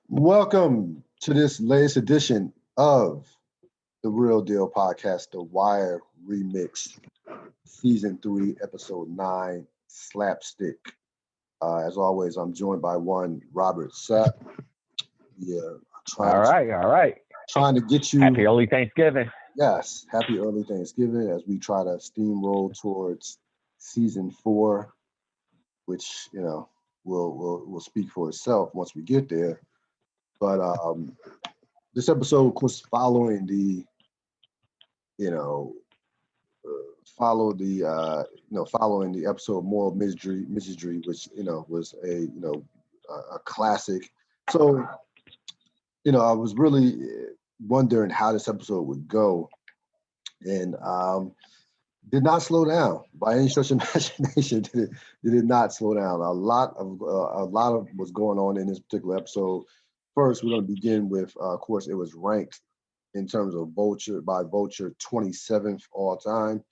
Welcome to this latest edition of the Real Deal podcast, The Wire Remixed, Season 3, Episode 9, Slapstick. As always, I'm joined by one Robert Sapp. Yeah, All trying to right, all right. trying to get you, Happy early Thanksgiving. yes, happy early Thanksgiving as we try to steamroll towards Season 4, which will speak for itself once we get there. But this episode, of course, you know, following the episode Moral Misery, which was a classic. So I was really wondering how this episode would go, and did not slow down by any stretch of imagination. Did it not slow down? A lot of what's going on in this particular episode. First, we're going to begin with, of course, it was ranked in terms of Vulture 27th all time,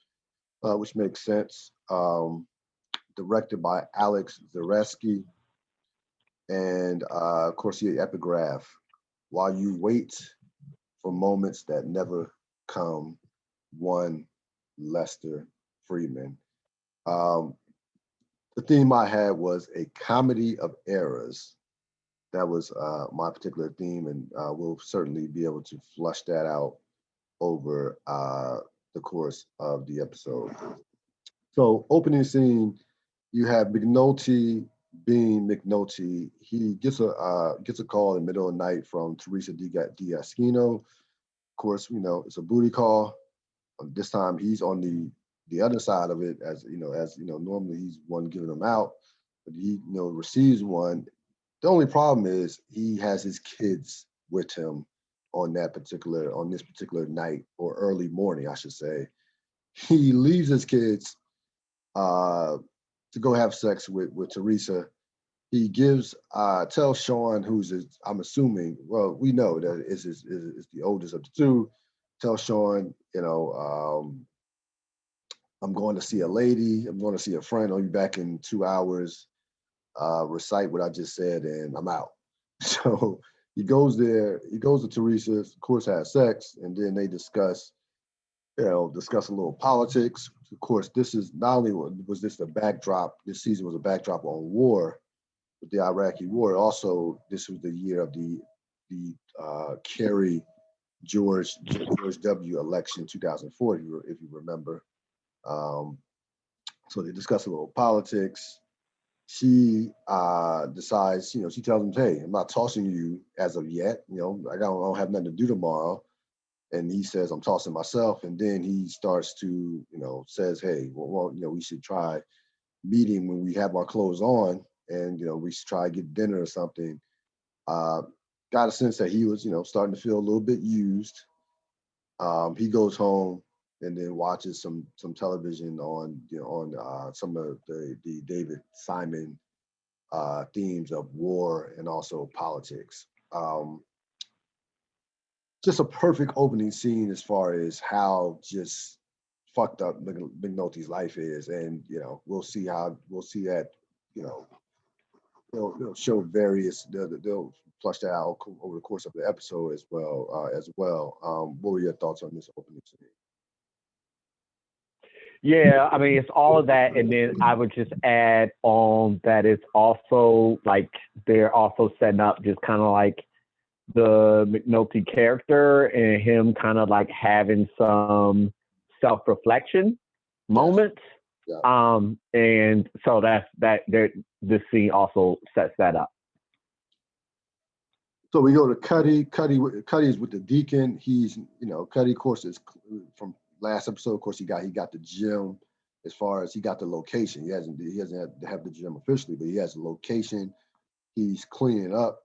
which makes sense. Directed by Alex Zareski, and of course, the epigraph: "While you wait for moments that never come," one Lester Freeman. Um, the theme I had was a comedy of errors. That was my particular theme, and we'll certainly be able to flush that out over the course of the episode. So, opening scene, you have McNulty being McNulty. He gets a call in the middle of the night from Teresa Diaskino. Of course, it's a booty call. This time, he's on the other side of it, as normally he's one giving them out, but he receives one. The only problem is he has his kids with him on this particular night, or early morning, I should say. He leaves his kids uh, to go have sex with Teresa. He tells Sean, I'm assuming, well, we know that is the oldest of the two. Tells Sean, I'm going to see a lady. I'm going to see a friend. I'll be back in 2 hours. Recite what I just said, and I'm out. So he goes there. He goes to Teresa's. Of course, has sex, and then they discuss a little politics. Of course, this is not only was this the backdrop. This season was a backdrop on war, with the Iraqi war. Also, this was the year of the Kerry George W. election, 2004, if you remember. Um, so they discuss a little politics. She decides, she tells him, "Hey, I'm not tossing you as of yet. I don't have nothing to do tomorrow." And he says, "I'm tossing myself." And then he starts to, says, "Hey, well, we should try meeting when we have our clothes on, and we should try to get dinner or something." Uh, got a sense that he was, starting to feel a little bit used. He goes home and then watches some television on some of the David Simon themes of war and also politics. Just a perfect opening scene as far as how just fucked up McNulty's life is, and we'll see that you know they'll show they'll flush that out over the course of the episode as well. What were your thoughts on this opening scene? Yeah, I mean it's all of that, and then I would just add on that it's also like they're also setting up just kind of like the McNulty character and him kind of like having some self reflection Yes. moments. Yeah. And so that's that. There, this scene also sets that up. So we go to Cuddy. Cuddy is with the deacon. Cuddy, of course, is from last episode. Of course, he got the gym. As far as he got the location, he hasn't had to have the gym officially, but he has the location. He's cleaning up.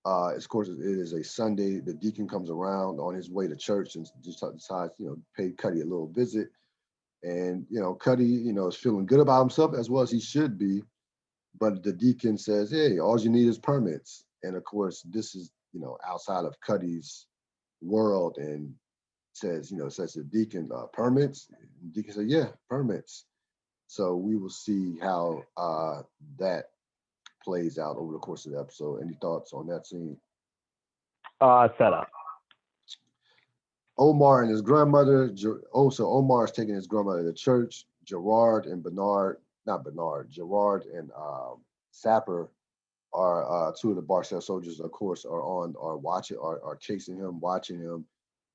Of course, it is a Sunday. The deacon comes around on his way to church and just decides, pay Cuddy a little visit. And Cuddy, is feeling good about himself as well as he should be. But the deacon says, "Hey, all you need is permits." And of course, this is outside of Cuddy's world, and says the deacon, "Permits." The deacon said, "Yeah, permits." So we will see how that plays out over the course of the episode. Any thoughts on that scene? Setup. Omar and his grandmother. So Omar is taking his grandmother to church. Gerard and Bernard, not Bernard, Gerard and Sapper are two of the Barcel soldiers. Of course, are watching, are chasing him, watching him.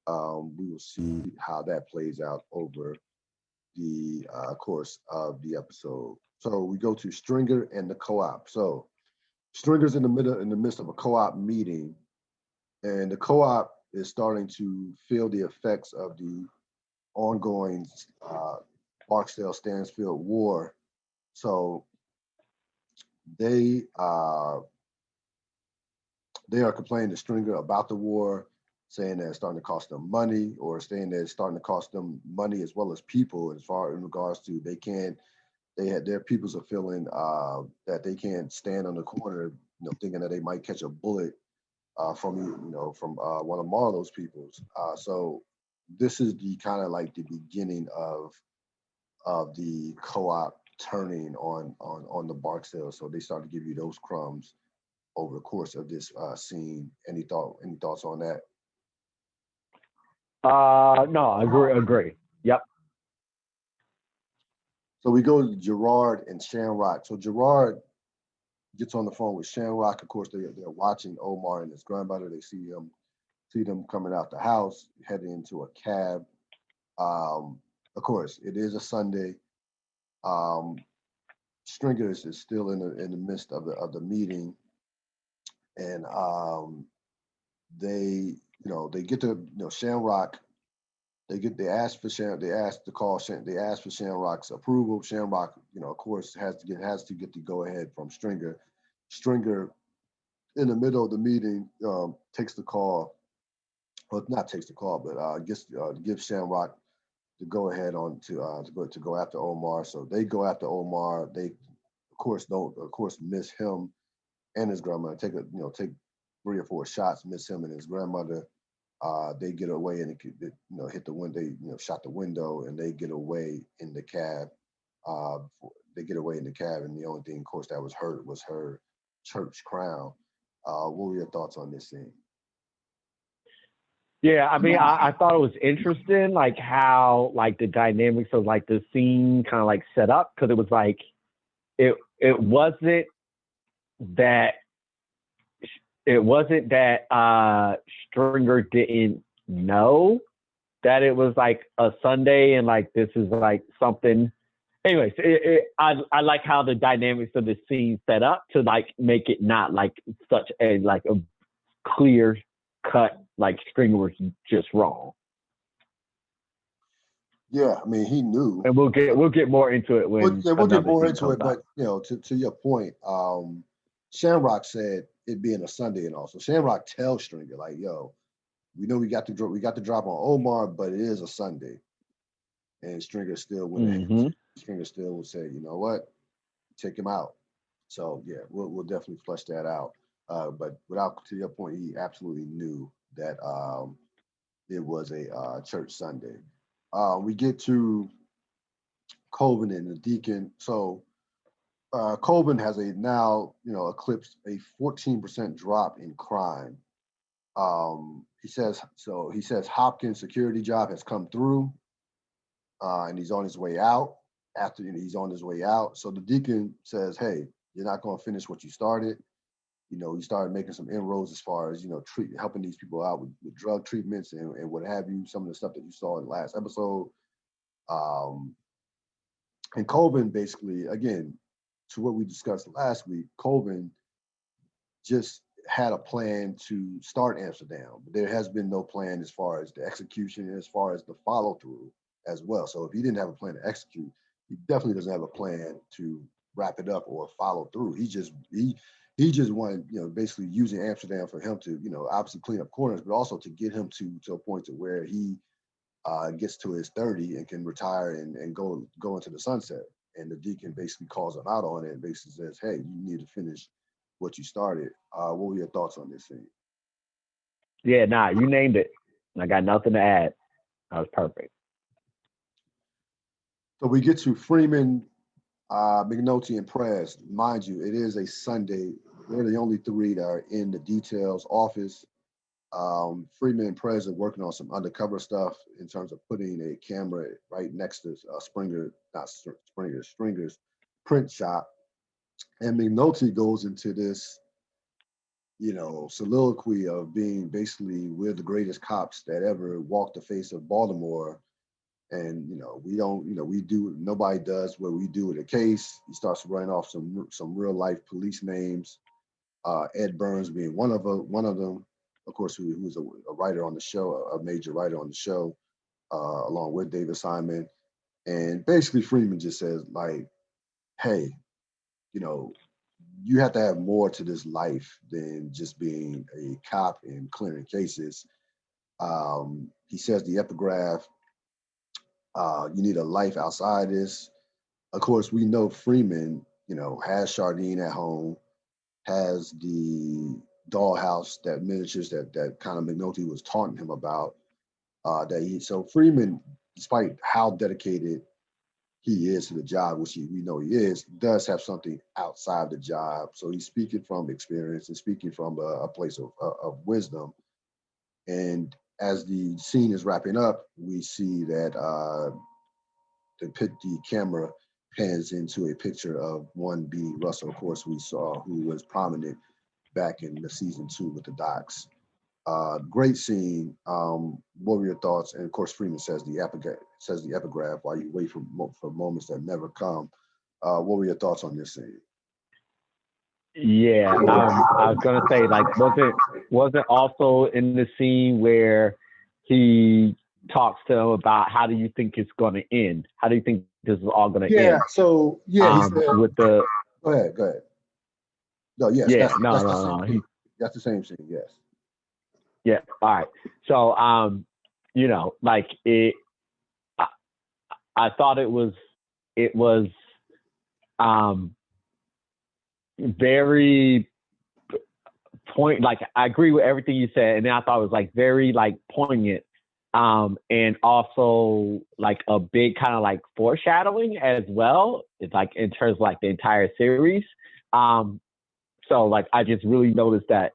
We will see how that plays out over the course of the episode. So we go to Stringer and the co-op. So Stringer's in the midst of a co-op meeting, and the co-op is starting to feel the effects of the ongoing Barksdale-Stansfield War. So they are complaining to Stringer about the war, saying that it's starting to cost them money, or saying that it's starting to cost them money as well as people, as far in regards to their peoples are feeling that they can't stand on the corner, thinking that they might catch a bullet from one of Marlowe's peoples. So this is the kind of like the beginning of the co-op turning on the Barksdale. So they start to give you those crumbs over the course of this scene. Any thoughts on that? No, agree. Yep. So we go to Gerard and Shamrock. So Gerard gets on the phone with Shamrock. Of course, they're watching Omar and his grandmother. They see them coming out the house, heading into a cab. Of course, it is a Sunday. Stringer is still in the midst of the meeting, and they get to Shamrock. They ask for Shamrock's approval. Shamrock, of course, has to get the go ahead from Stringer. Stringer, in the middle of the meeting, takes the call. Well, not takes the call, but gives Shamrock the go ahead on to go after Omar. So they go after Omar. They, of course, miss him and his grandmother. Take 3 or 4 shots, miss him and his grandmother. They get away and hit the window. They shot the window, and they get away in the cab. They get away in the cab, and the only thing, of course, that was hurt was her church crown. What were your thoughts on this scene? Yeah, I mean, I thought it was interesting, like how like the dynamics of like the scene kind of like set up, because it was like it wasn't that Stringer didn't know that it was like a Sunday and like this is like something. Anyways, I like how the dynamics of the scene set up to like make it not like such a like a clear cut like Stringer was just wrong. Yeah, I mean, he knew, and we'll get more into it when we'll get more into it. Out. But to your point, Shamrock said it being a Sunday and all. So Shamrock tells Stringer like, "Yo, we know we got the drop on Omar, but it is a Sunday." And Stringer still went ahead. Stringer still would say, "You know what? Take him out." So yeah, we'll definitely flush that out. But to your point, he absolutely knew that it was a church Sunday. We get to Colvin and the deacon. So Colvin has eclipsed a 14% drop in crime. He says Hopkins' security job has come through, and he's on his way out. He's on his way out. So the deacon says, "Hey, you're not going to finish what you started. You started making some inroads as far as helping these people out with drug treatments and what have you. Some of the stuff that you saw in the last episode." And Colvin basically, again, to what we discussed last week, Colvin just had a plan to start Amsterdam. But there has been no plan as far as the execution and as far as the follow through as well. So if he didn't have a plan to execute, he definitely doesn't have a plan to wrap it up or follow through. He just wanted, basically using Amsterdam for him to, obviously clean up corners, but also to get him to a point to where he gets to his 30 and can retire and go into the sunset. And the deacon basically calls him out on it and basically says, "Hey, you need to finish what you started." What were your thoughts on this scene? Yeah, you named it. I got nothing to add. That was perfect. So we get to Freeman McNulty and Prez, mind you, it is a Sunday. They're the only three that are in the details office. Freeman and Prez are working on some undercover stuff in terms of putting a camera right next to Stringer's print shop. And McNulty goes into this, soliloquy of being basically, we're the greatest cops that ever walked the face of Baltimore. And we don't, we do, nobody does what we do in a case. He starts running off some real life police names. Ed Burns being one of them, of course, who's a writer on the show, a major writer on the show, along with David Simon. And basically Freeman just says, like, hey, you know, you have to have more to this life than just being a cop and clearing cases. He says the epigraph, you need a life outside this. Of course, we know Freeman, has Chardine at home, has the dollhouse, that miniatures that kind of McNulty was taunting him about. So Freeman, despite how dedicated he is to the job, which we know he is, does have something outside the job. So he's speaking from experience and speaking from a place of wisdom. And as the scene is wrapping up, we see that the camera pans into a picture of one B. Russell, of course, we saw, who was prominent back in the season 2 with the Docs. Great scene. What were your thoughts? And of course, Freeman says the epigraph while you wait for moments that never come. What were your thoughts on this scene? Yeah, I was gonna say, like, wasn't also in the scene where he talks to him about how do you think it's gonna end? How do you think this is all gonna Yeah. end? So yeah, he said, With the go ahead, go ahead. No, yes, yeah, that's the no, same scene. That's the same scene. Yes. yeah, all right. So like I, I thought it was um very like I agree with everything you said, and then I thought it was like very like poignant, and also like a big kind of like foreshadowing as well. It's like in terms of like the entire series. So like I just really noticed that,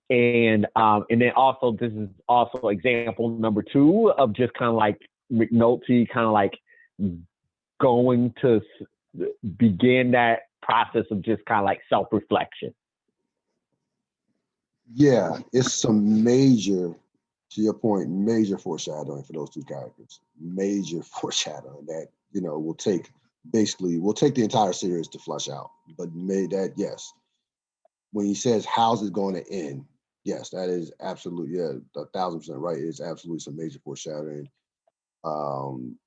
and then also this is also example number 2 of just kind of like McNulty kind of like going to begin that process of just kind of like self-reflection. Yeah, it's some major, to your point, major foreshadowing for those 2 characters. Major foreshadowing that will take the entire series to flush out. But yes, when he says how's it going to end, yes, that is absolutely 1,000% right. It's absolutely some major foreshadowing um,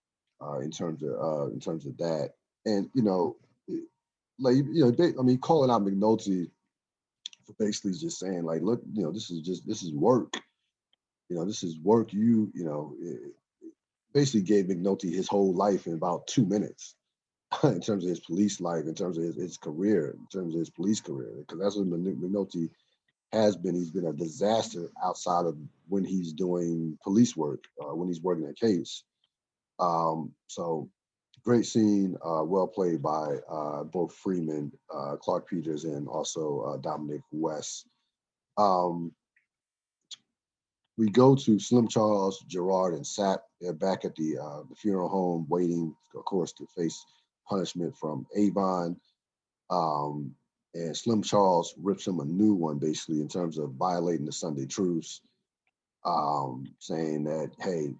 in terms of that, and calling out McNulty for basically just saying, like, look, this is work. This is work. It basically gave McNulty his whole life in about 2 minutes in terms of his police life, in terms of his career, in terms of his police career, because that's what McNulty has been. He's been a disaster outside of when he's doing police work, when he's working a case. So great scene, well played by both Freeman, Clark Peters, and also Dominic West. We go to Slim Charles, Gerard, and Sap. They're back at the funeral home, waiting, of course, to face punishment from Avon. And Slim Charles rips him a new one, basically, in terms of violating the Sunday truce, saying that, hey,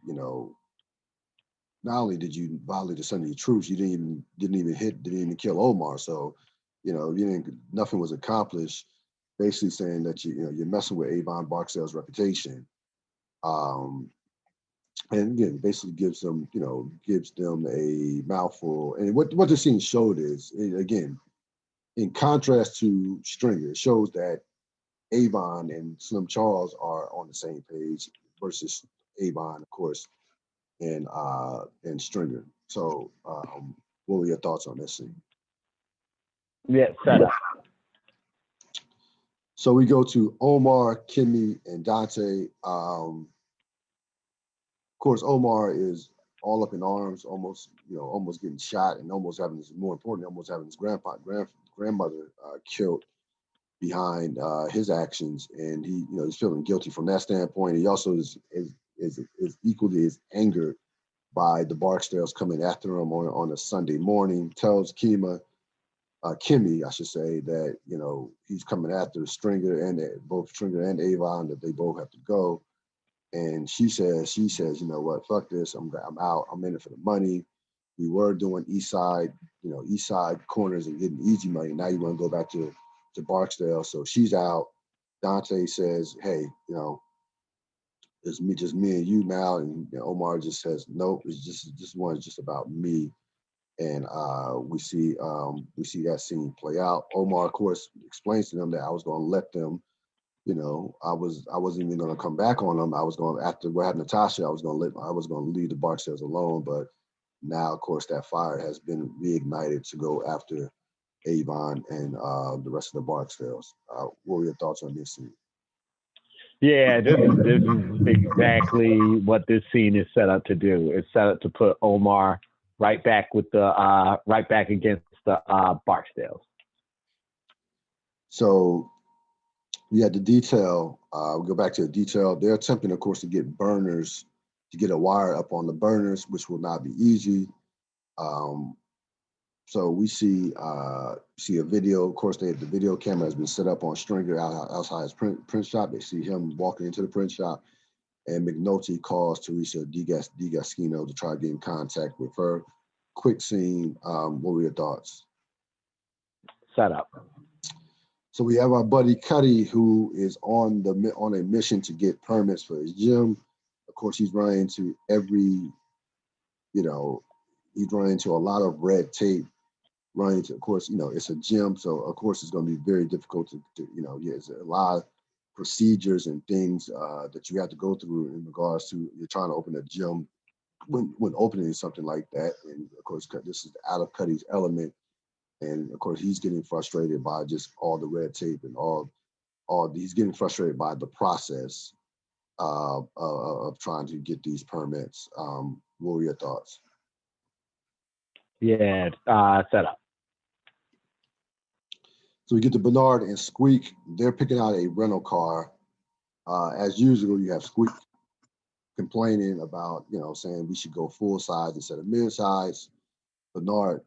not only did you violate the Sunday truce, you didn't even kill Omar. So, nothing was accomplished. Basically saying that you're messing with Avon Barksdale's reputation. And again, basically gives them a mouthful. And what the scene showed is, again, in contrast to Stringer, it shows that Avon and Slim Charles are on the same page versus Avon, of course, and Stringer. So, what were your thoughts on this scene? Yeah, setup. So we go to Omar, Kimmy, and Dante. Of course, Omar is all up in arms, almost almost getting shot, and almost having his more importantly, almost having his grandmother killed behind his actions, and he's feeling guilty from that standpoint. He also is equally as angered by the Barksdales coming after him on a Sunday morning. Tells Kimmy, I should say, that he's coming after Stringer and both Stringer and Avon, that they both have to go. And she says, you know what, fuck this. I'm out. I'm in it for the money. We were doing East Side corners and getting easy money. Now you want to go back to Barksdale. So she's out. Dante says, hey, it's just me and you now. And Omar just says, nope, it's this one's just about me. And we see that scene play out. Omar, of course, explains to them that I was going to let them. I wasn't even going to come back on them. I was going, after what happened to Tasha, I was going to leave the Barksdales alone. But now, of course, that fire has been reignited to go after Avon and the rest of the Barksdales. What were your thoughts on this scene? Yeah, this is exactly what this scene is set up to do. It's set up to put Omar right back with the right back against the Barksdales. So yeah, the detail. We'll go back to the detail. They're attempting, of course, to get burners, to get a wire up on the burners, which will not be easy. So we see a video. Of course, the video camera has been set up on Stringer outside his print shop. They see him walking into the print shop, and McNulty calls Teresa DiGaschino to try to get in contact with her. Quick scene. What were your thoughts? Set up. So we have our buddy Cuddy, who is on a mission to get permits for his gym. Of course, he's running into he's running into a lot of red tape. Running into, of course, it's a gym, so of course it's going to be very difficult to there's a lot of procedures and things that you have to go through in regards to you're trying to open a gym when opening something like that. And of course, this is out of Cuddy's element. And of course, he's getting frustrated by just all the red tape and he's getting frustrated by the process of trying to get these permits. What were your thoughts? Yeah, set up. So we get to Bernard and Squeak. They're picking out a rental car. As usual, you have Squeak complaining about, saying we should go full size instead of mid size. Bernard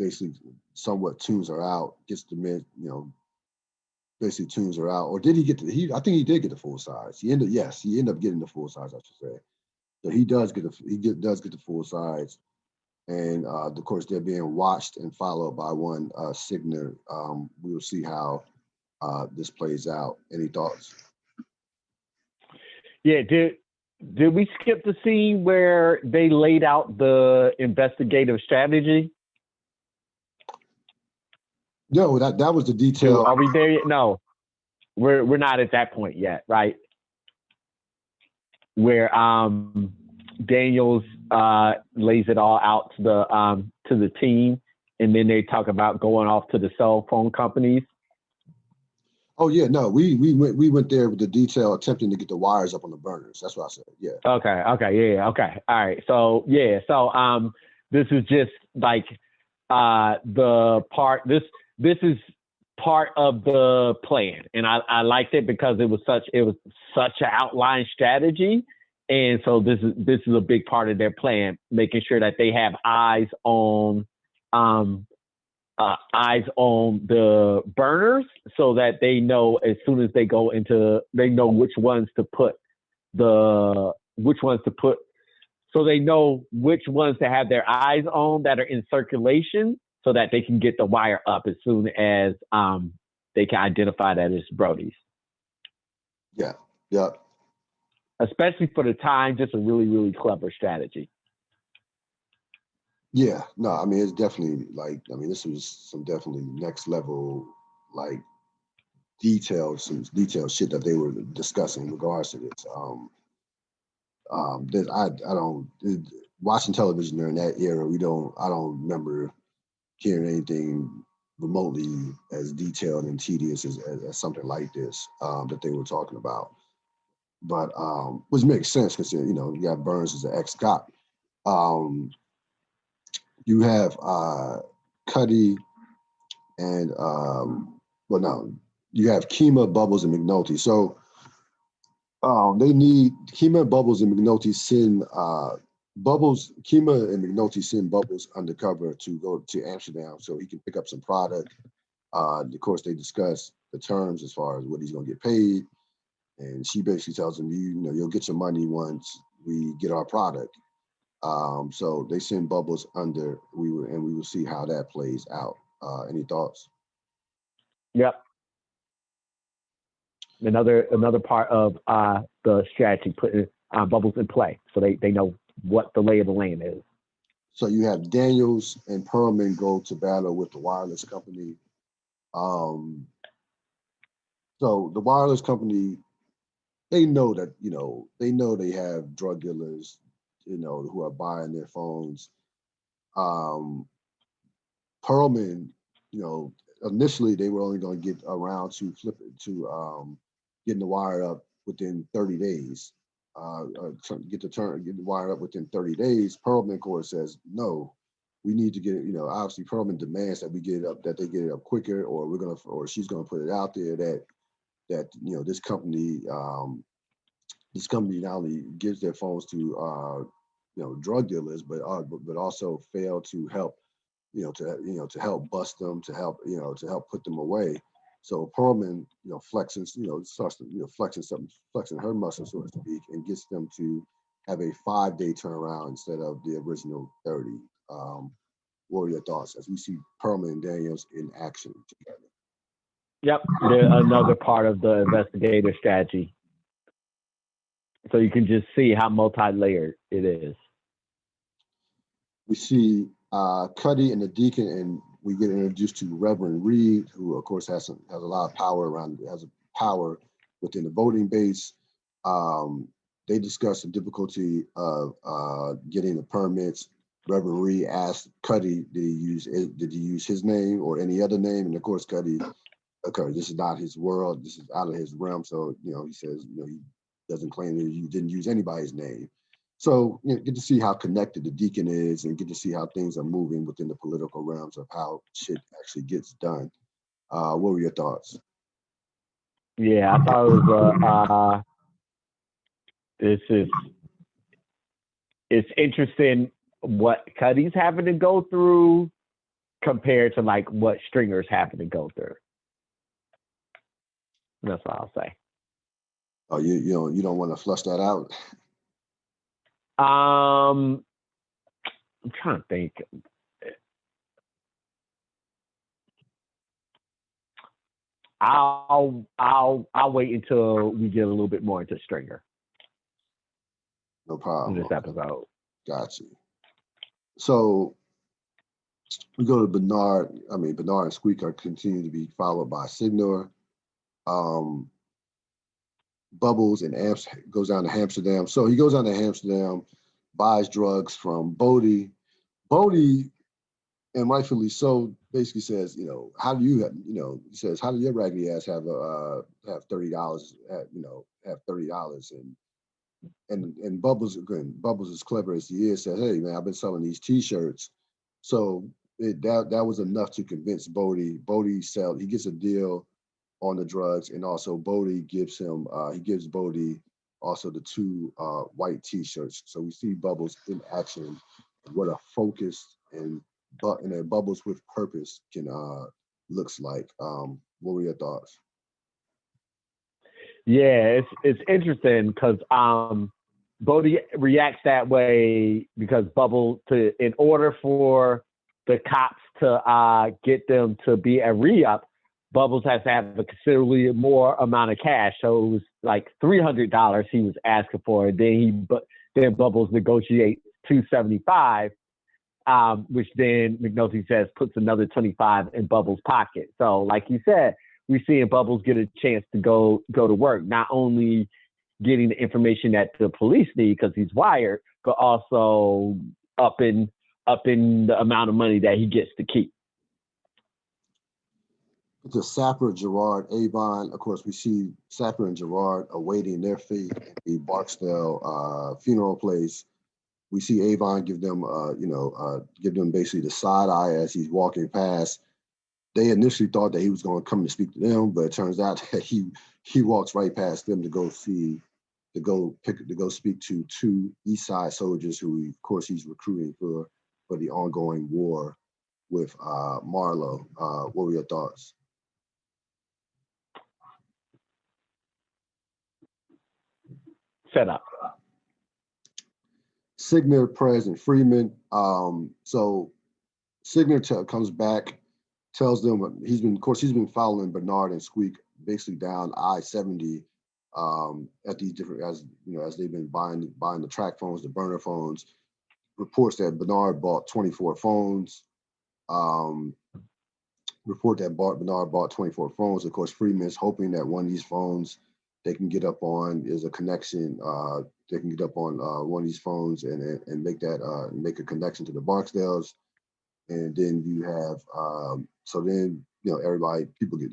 basically somewhat tunes her out, gets the mid, basically tunes her out. Or did he get I think he did get the full size. He ended up getting the full size, I should say. So he does get the full size. And of course, they're being watched and followed by one Signer. We will see how this plays out. Any thoughts? Yeah, did we skip the scene where they laid out the investigative strategy? No, that was the detail. Are we there yet? No, we're not at that point yet, right? Where Daniels lays it all out to the team, and then they talk about going off to the cell phone companies. Oh yeah, no, we went there with the detail attempting to get the wires up on the burners. That's what I said. Yeah. Okay. Yeah. Okay. All right. So yeah. So this is just like the part. This is part of the plan, and I liked it because it was such an outlined strategy. And so this is a big part of their plan, making sure that they have eyes on the burners, so that they know as soon as they go into, they know which ones to put, so they know which ones to have their eyes on that are in circulation, so that they can get the wire up as soon as they can identify that as Brody's. Yeah. Yeah. Especially for the time, just a really, really clever strategy. Yeah, no, I mean, it's definitely this was some definitely next level, like some detailed shit that they were discussing in regards to this. I don't, watching television during that era, I don't remember hearing anything remotely as detailed and tedious as something like this that they were talking about. But which makes sense because you have Burns as an ex-cop, Um, you have Cuddy and well, no, you have Kima, Bubbles, and McNulty. So they need Kima, Bubbles, and McNulty send Bubbles. Kima and McNulty send Bubbles undercover to go to Amsterdam so he can pick up some product. Of course, they discuss the terms as far as what he's going to get paid, and she basically tells him, you know, you'll get your money once we get our product. So they send Bubbles under. We will see how that plays out. Any thoughts? Yep. Another part of the strategy, putting Bubbles in play, so they know what the lay of the land is. So you have Daniels and Perlman go to battle with the wireless company. Um, so the wireless company, they know that, you know, they know they have drug dealers, you know, who are buying their phones. Um, Perlman, you know, initially they were only going to get around to flip it to getting the wire up within 30 days. Get the wire up within 30 days. Perlman, of course, says no. We need to get it. You know, obviously Perlman demands that we get it up, that they get it up quicker, or she's gonna put it out there that you know this company not only gives their phones to you know drug dealers, but also fail to help to help bust them, to help to help put them away. So Perlman, you know, flexing, starts to, flexing her muscle, so to speak, and gets them to have a 5-day turnaround instead of the original 30. What are your thoughts as we see Perlman and Daniels in action together? Yep, they're another part of the investigator strategy. So you can just see how multi-layered it is. We see Cuddy and the Deacon, and we get introduced to Reverend Reed, who of course has a lot of power has a power within the voting base. Um, they discuss the difficulty of getting the permits. Reverend Reed asked Cuddy, did he use his name or any other name? And of course, Cuddy, okay, this is not his world. This is out of his realm. So he says, he doesn't claim that he didn't use anybody's name. So get to see how connected the Deacon is, and get to see how things are moving within the political realms of how shit actually gets done. What were your thoughts? Yeah, I thought it was it's interesting what Cuddy's having to go through compared to like what Stringer's having to go through. That's what I'll say. Oh, you don't want to flush that out? I'm trying to think. I'll wait until we get a little bit more into Stringer. No problem. In this episode. Got you. So we go to Bernard. I mean, Bernard and Squeaker continue to be followed by Signor. Bubbles and Amps goes down to Amsterdam. So he goes down to Amsterdam, buys drugs from Bodie. Bodie, and rightfully so, basically says, how do you, he says, how do your raggedy ass have $30, have $30, and Bubbles, again, Bubbles as clever as he is, says, hey man, I've been selling these T-shirts, so that was enough to convince Bodie. He gets a deal on the drugs, and also Bodie gives Bodie also the 2 white T-shirts. So we see Bubbles in action, what a focused and a Bubbles with purpose can looks like. What were your thoughts? Yeah, it's interesting because Bodie reacts that way because in order for the cops to get them to be a re-up, Bubbles has to have a considerably more amount of cash. So it was like $300 he was asking for. Then Bubbles negotiates $275, which then McNulty says puts another $25 in Bubbles' pocket. So like you said, we're seeing Bubbles get a chance to go to work, not only getting the information that the police need because he's wired, but also upping the amount of money that he gets to keep. To Sapper, Gerard, Avon. Of course, we see Sapper and Gerard awaiting their fate at the Barksdale funeral place. We see Avon give them, give them basically the side eye as he's walking past. They initially thought that he was going to come to speak to them, but it turns out that he walks right past them to go speak to two East Side soldiers who, of course, he's recruiting for the ongoing war with Marlo. What were your thoughts? Set up. Signer, Perez, and Freeman. So Signer comes back, tells them he's been following Bernard and Squeak basically down I-70 at these different as they've been buying the track phones, the burner phones. Reports that Bernard bought 24 phones. Bernard bought 24 phones. Of course, Freeman's hoping that one of these phones they can get up on is a connection. They can get up on one of these phones and make a connection to the Barksdales. And then you have people get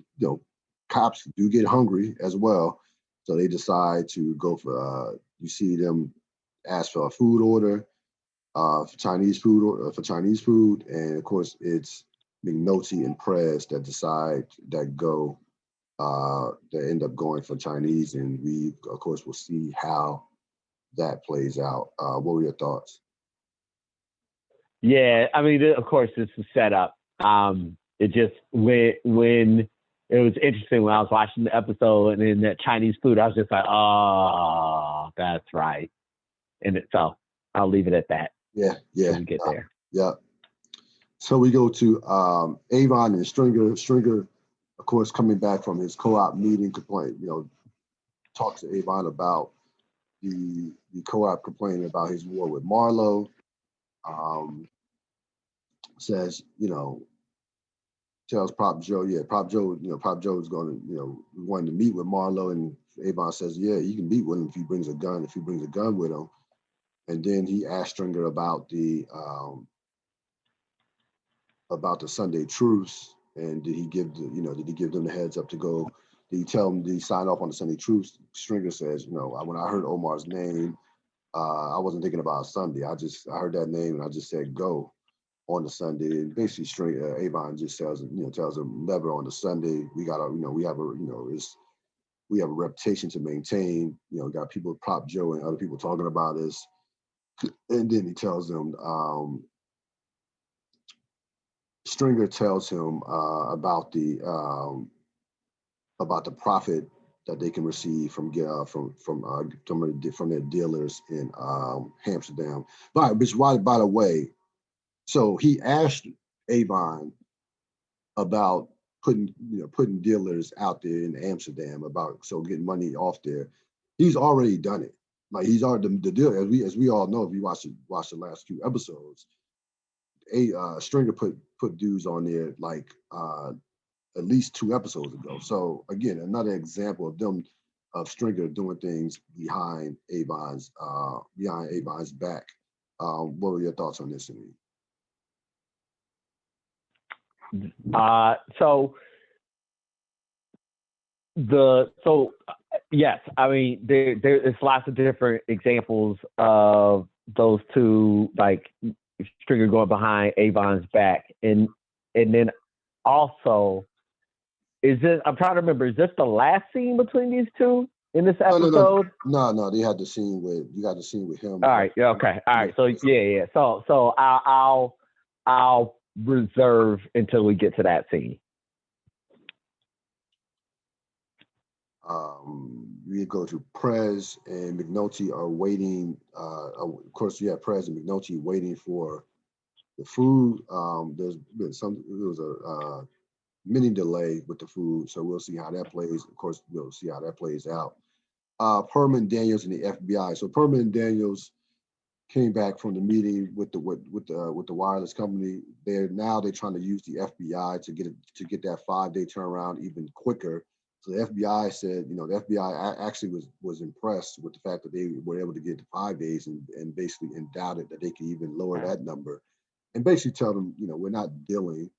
cops do get hungry as well, so they decide to go for you see them ask for a food order for Chinese food, and of course it's McNulty and Prez that end up going for Chinese, and we of course will see how that plays out. What were your thoughts? Yeah, I mean, of course, this is set up. It just when it was interesting when I was watching the episode and then that Chinese food, I was just like, oh, that's right. So I'll leave it at that. Yeah. When we get there. Yeah. So we go to Avon and Stringer. Stringer, of course, coming back from his co-op meeting, talks to Avon about the co-op complaining about his war with Marlo. Says, tells Prop Joe is going to, wanting to meet with Marlo, and Avon says, yeah, you can meet with him if he brings a gun with him. And then he asked Stringer about the Sunday truce, and did he give them the heads up to go? Did he tell him, did he sign off on the Sunday truce? Stringer says, when I heard Omar's name, I wasn't thinking about Sunday. I heard that name and I just said go on the Sunday. And basically, Avon just tells him never on the Sunday. We gotta, we have a reputation to maintain. Got people, Prop Joe and other people talking about us. And then he tells them, Stringer tells him about the profit that they can receive from their dealers in Amsterdam. By the way, so he asked Avon about putting dealers out there in Amsterdam getting money off there. He's already done it. Like he's already the deal, as we all know if you watch the last few episodes. Stringer put dudes on there like at least 2 episodes ago. So again, another example of Stringer doing things behind Avon's back. What were your thoughts on this, Annie? Yes, I mean there's lots of different examples of those two, like Stringer going behind Avon's back, and then also I'm trying to remember, is this the last scene between these two in this episode? No, you got the scene with him. All right, yeah, okay, all right, so yeah. So I'll reserve until we get to that scene. We go to Prez and McNulty are waiting. Of course, you have Prez and McNulty waiting for the food. There was a mini delay with the food, so we'll see how that plays. Of course, we'll see how that plays out. Perman Daniels and the FBI. So Perman and Daniels came back from the meeting with the wireless company. They're trying to use the FBI to get that 5-day turnaround even quicker. So the FBI said, the FBI actually was impressed with the fact that they were able to get to 5 days and basically doubted that they could even lower that number, and basically tell them, we're not dealing.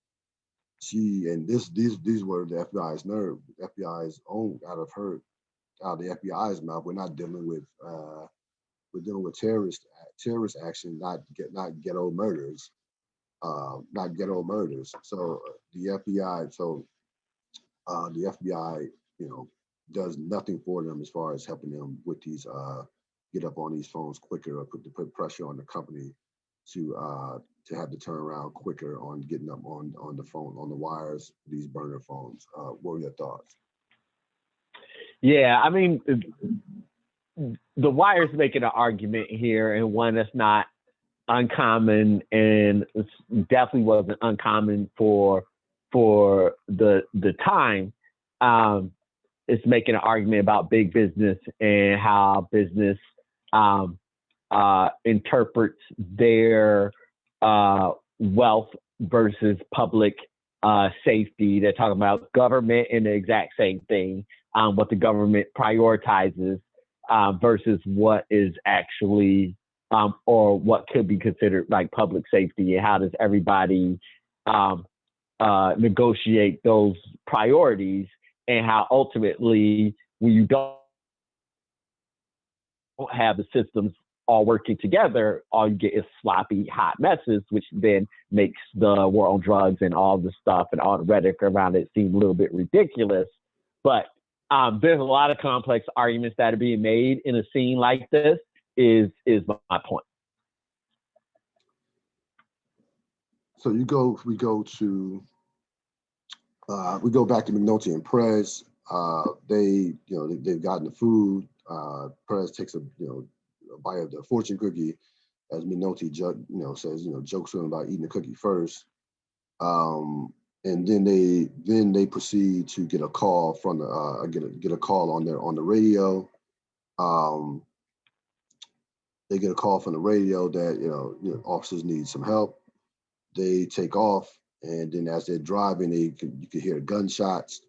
These were the FBI's nerve, FBI's own out of the FBI's mouth. We're not dealing with we're dealing with terrorist action, not ghetto murders, not ghetto murders. So the FBI, the FBI, you know, does nothing for them as far as helping them with these get up on these phones quicker, or put pressure on the company to have to turn around quicker on getting up on the phone, on the wires, these burner phones. What were your thoughts? Yeah, I mean, the Wire's making an argument here, and one that's not uncommon, and definitely wasn't uncommon for the time. It's making an argument about big business and how business interprets their wealth versus public safety. They're talking about government and the exact same thing, what the government prioritizes versus what is actually or what could be considered like public safety, and how does everybody negotiate those priorities, and how ultimately when you don't have the systems all working together, all you get is sloppy, hot messes, which then makes the war on drugs and all the stuff and all the rhetoric around it seem a little bit ridiculous. But there's a lot of complex arguments that are being made in a scene like this, is my point. So we go back to McNulty and Perez. They've gotten the food. Perez takes a bite of the fortune cookie, as McNulty says, jokes to him about eating the cookie first. And then they proceed to get a call from the get a call on the radio. They get a call from the radio that officers need some help. They take off, and then as they're driving, you can hear gunshots.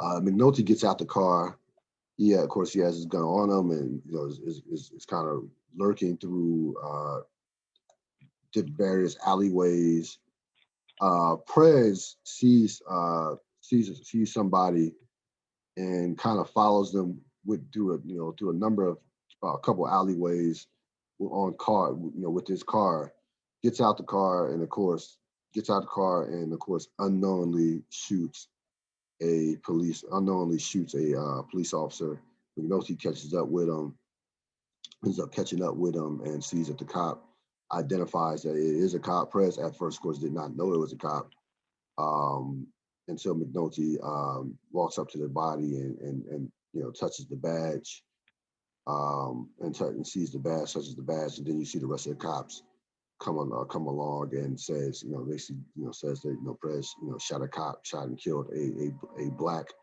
McNulty gets out the car. Yeah, of course, he has his gun on him, and is kind of lurking through various alleyways. Prez sees somebody and kind of follows them through a number of a couple alleyways with his car. Gets out the car, and of course unknowingly shoots a police officer. McNulty ends up catching up with him, and sees that the cop identifies that it is a cop. Prez at first, of course, did not know it was a cop until McNulty walks up to the body and touches the badge and sees the badge, touches the badge, and then you see the rest of the cops come along and says, says that Perez shot and killed a black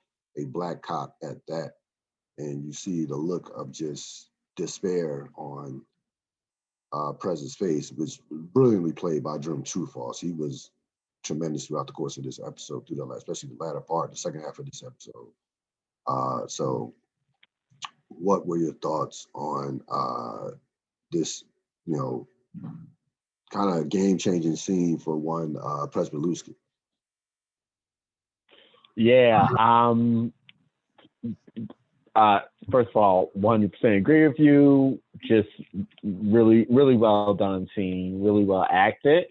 cop at that, and you see the look of just despair on Perez's face, which brilliantly played by Jerm Truefoss. He was tremendous throughout the course of this episode, especially the latter part, the second half of this episode. So, what were your thoughts on this? Kind of game-changing scene for one Presbylewski. Yeah. First of all, 100% agree with you. Just really, really well done scene. Really well acted.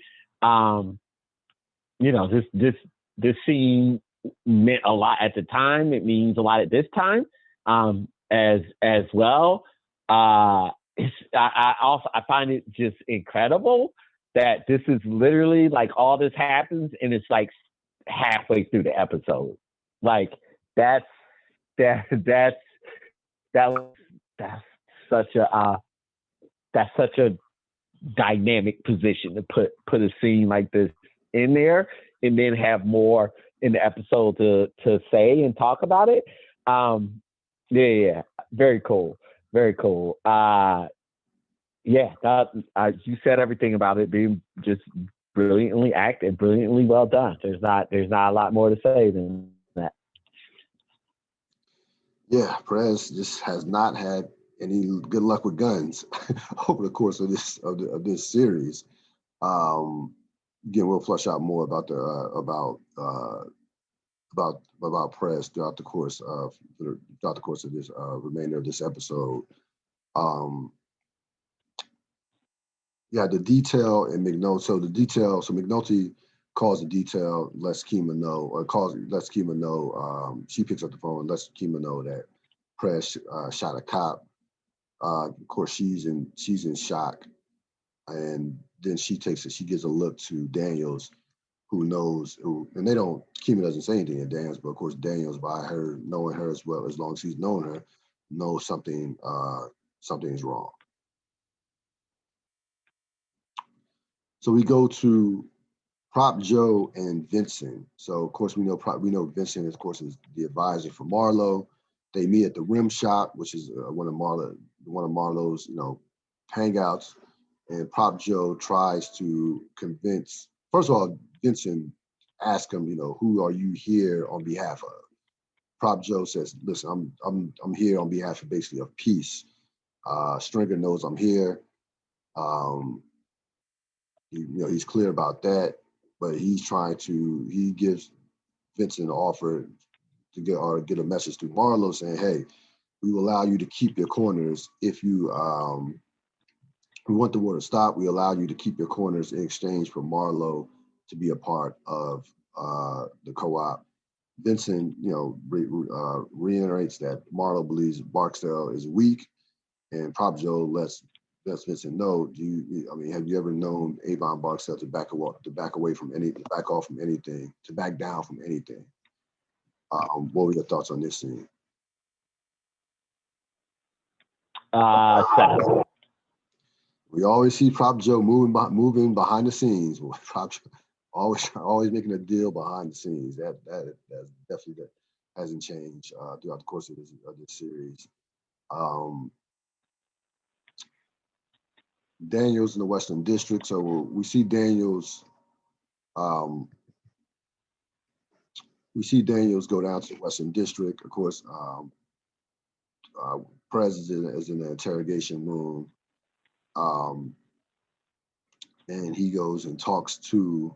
This scene meant a lot at the time. It means a lot at this time as well. I find it just incredible that this is literally like all this happens, and it's like halfway through the episode. Like that's such a dynamic position to put a scene like this in there, and then have more in the episode to say and talk about it. Yeah, very cool. Very cool. You said everything about it being just brilliantly acted, brilliantly well done. There's not a lot more to say than that. Yeah, Perez just has not had any good luck with guns over the course of this series. Again, we'll flesh out more about about Perez throughout the course of this remainder of this episode. Yeah, the detail in McNulty. So the detail. So McNulty calls the detail, lets Kima know, or lets Kima know. She picks up the phone and lets Kima know that Press shot a cop. Of course, she's in shock, and then she gives a look to Daniels, who knows who, and they don't. Kima doesn't say anything to Daniels, but of course Daniels, by her knowing her as well, as long as he's known her, knows something is wrong. So we go to Prop Joe and Vincent. So of course we know Vincent, of course, is the advisor for Marlo. They meet at the Rim Shop, which is one of Marlo's hangouts. And Prop Joe tries to convince. First of all, Vincent asks him, who are you here on behalf of? Prop Joe says, "Listen, I'm here on behalf of basically of peace." Stringer knows I'm here. Um, he's clear about that, but he gives Vincent an offer to get a message to Marlo saying, "Hey, we will allow you to keep your corners if you we want the war to stop. We allow you to keep your corners in exchange for Marlo to be a part of the co-op." Vincent, reiterates that Marlo believes Barksdale is weak, and Prop Joe lets Vincent know. Have you ever known Avon Barksdale to back off from anything, to back down from anything? What were your thoughts on this scene? Seven. We always see Prop Joe moving behind the scenes. Prop Joe always making a deal behind the scenes. That definitely that hasn't changed throughout the course of this series. Daniels in the Western District. So we see Daniels. We see Daniels go down to the Western District. Of course, Perez is in the interrogation room, and he goes and talks to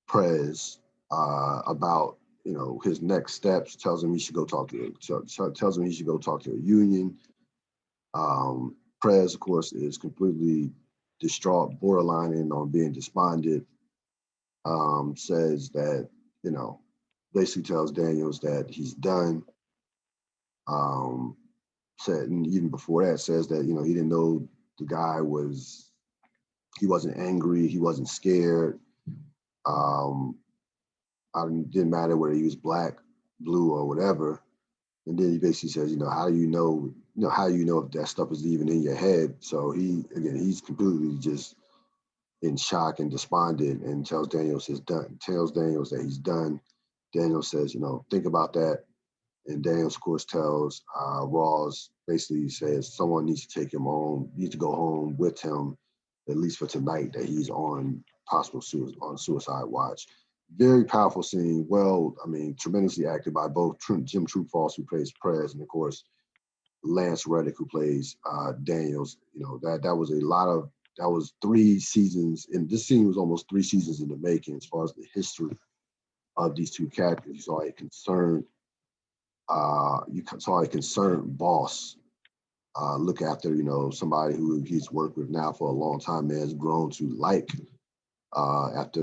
Prez about his next steps. Tells him he should go talk to a union. Prez, of course, is completely distraught, borderlining on being despondent. Says that basically tells Daniels that he's done. Said, and even before that, says that he didn't know the guy he wasn't angry, he wasn't scared. It didn't matter whether he was black, blue, or whatever. And then he basically says, how do you know if that stuff is even in your head? So he's completely just in shock and despondent, and tells Daniels that he's done. Daniel says, think about that. And Daniels, of course, tells Rawls, basically says someone needs to take him home, needs to go home with him, at least for tonight, that he's on suicide watch. Very powerful scene. Tremendously acted by both Jim True-False, who plays Prez, and of course Lance Reddick, who plays Daniels. That was 3 seasons, and this scene was almost 3 seasons in the making as far as the history of these two characters. You saw a concerned boss look after somebody who he's worked with now for a long time and has grown to like after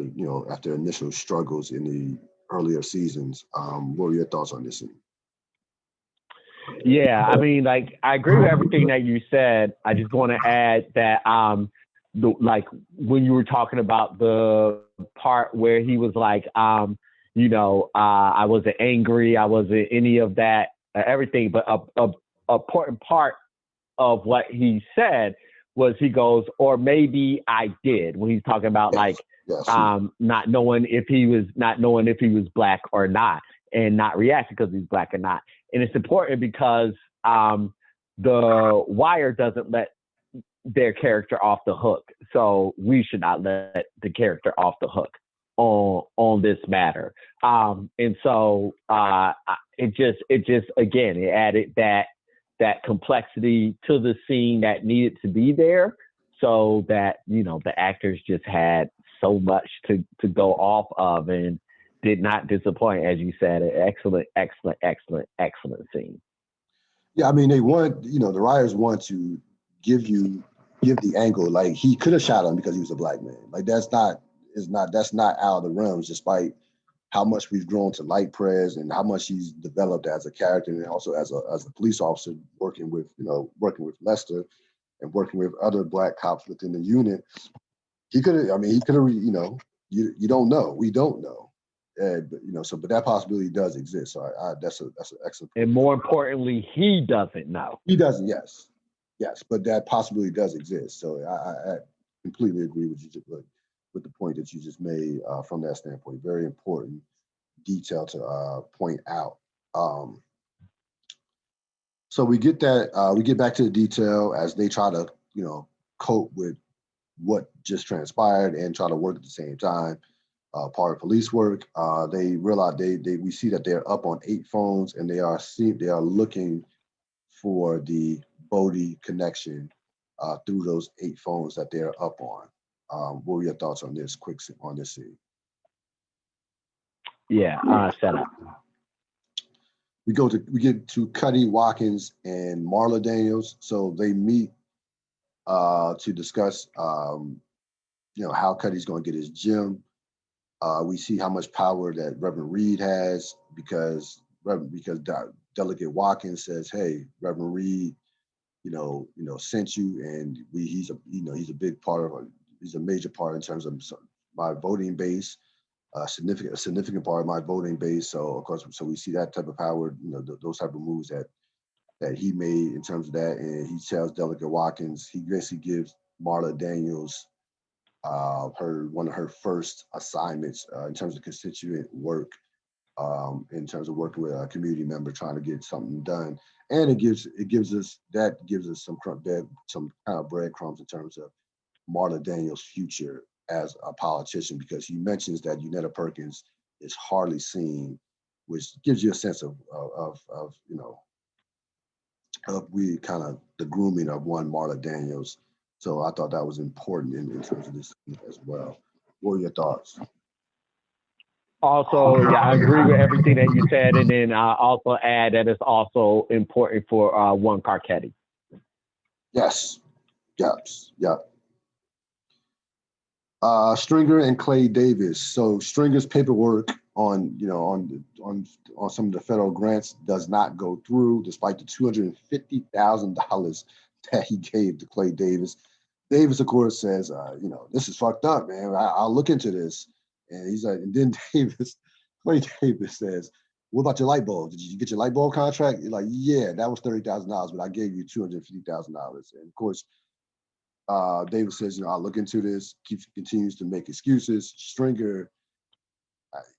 initial struggles in the earlier seasons. What were your thoughts on this scene? Yeah, I agree with everything that you said. I just want to add that when you were talking about the part where he was like, I wasn't angry, I wasn't any of that, everything, but a important part of what he said was, he goes, or maybe I did, when he's talking about not knowing if he was black or not, and not reacting because he's black or not. And it's important because the Wire doesn't let their character off the hook, so we should not let the character off the hook on this matter. And so it just again, it added that complexity to the scene that needed to be there, so that the actors just had so much to go off of, and did not disappoint. As you said, an excellent scene. Yeah, they want, the writers want to give you give the angle. Like he could have shot him because he was a black man. Like that's not out of the realms, despite how much we've grown to like Prez and how much he's developed as a character and also as a police officer working with Lester and working with other black cops within the unit. He could have. I mean, he could have. You don't know. We don't know. But that possibility does exist. So that's an excellent point. And more importantly, he doesn't know. He doesn't. Yes, but that possibility does exist. So I completely agree with you with the point that you just made from that standpoint. Very important detail to point out. So we get that. We get back to the detail as they try to cope with what just transpired and try to work at the same time. Part of police work. They realize we see that they're up on 8 phones and they are looking for the Bodie connection through those 8 phones that they're up on. What were your thoughts on this scene? Yeah, set up. We get to Cuddy Watkins and Marla Daniels. So they meet to discuss how Cuddy's going to get his gym. We see how much power that Reverend Reed has because Delegate Watkins says, "Hey, Reverend Reed, sent you, and he's a big part of he's a major part in terms of my voting base, a significant part of my voting base. So of course, we see that type of power, those type of moves that he made in terms of that, and he tells Delegate Watkins, he basically gives Marla Daniels one of her first assignments in terms of constituent work, in terms of working with a community member trying to get something done, and it gives us some kind of breadcrumbs in terms of Marla Daniels' future as a politician, because he mentions that Unetta Perkins is hardly seen, which gives you a sense of the grooming of one Marla Daniels. So I thought that was important in terms of this as well. What are your thoughts? Also, yeah, I agree with everything that you said, and then I also add that it's also important for one Carcetti. Yes. Yep. Stringer and Clay Davis. So Stringer's paperwork on some of the federal grants does not go through, despite the $250,000 that he gave to Clay Davis. Davis, of course, says, this is fucked up, man. I'll look into this. And he's like, and then Clay Davis says, what about your light bulb? Did you get your light bulb contract? You're like, yeah, that was $30,000, but I gave you $250,000. And of course, Davis says, I'll look into this, continues to make excuses. Stringer,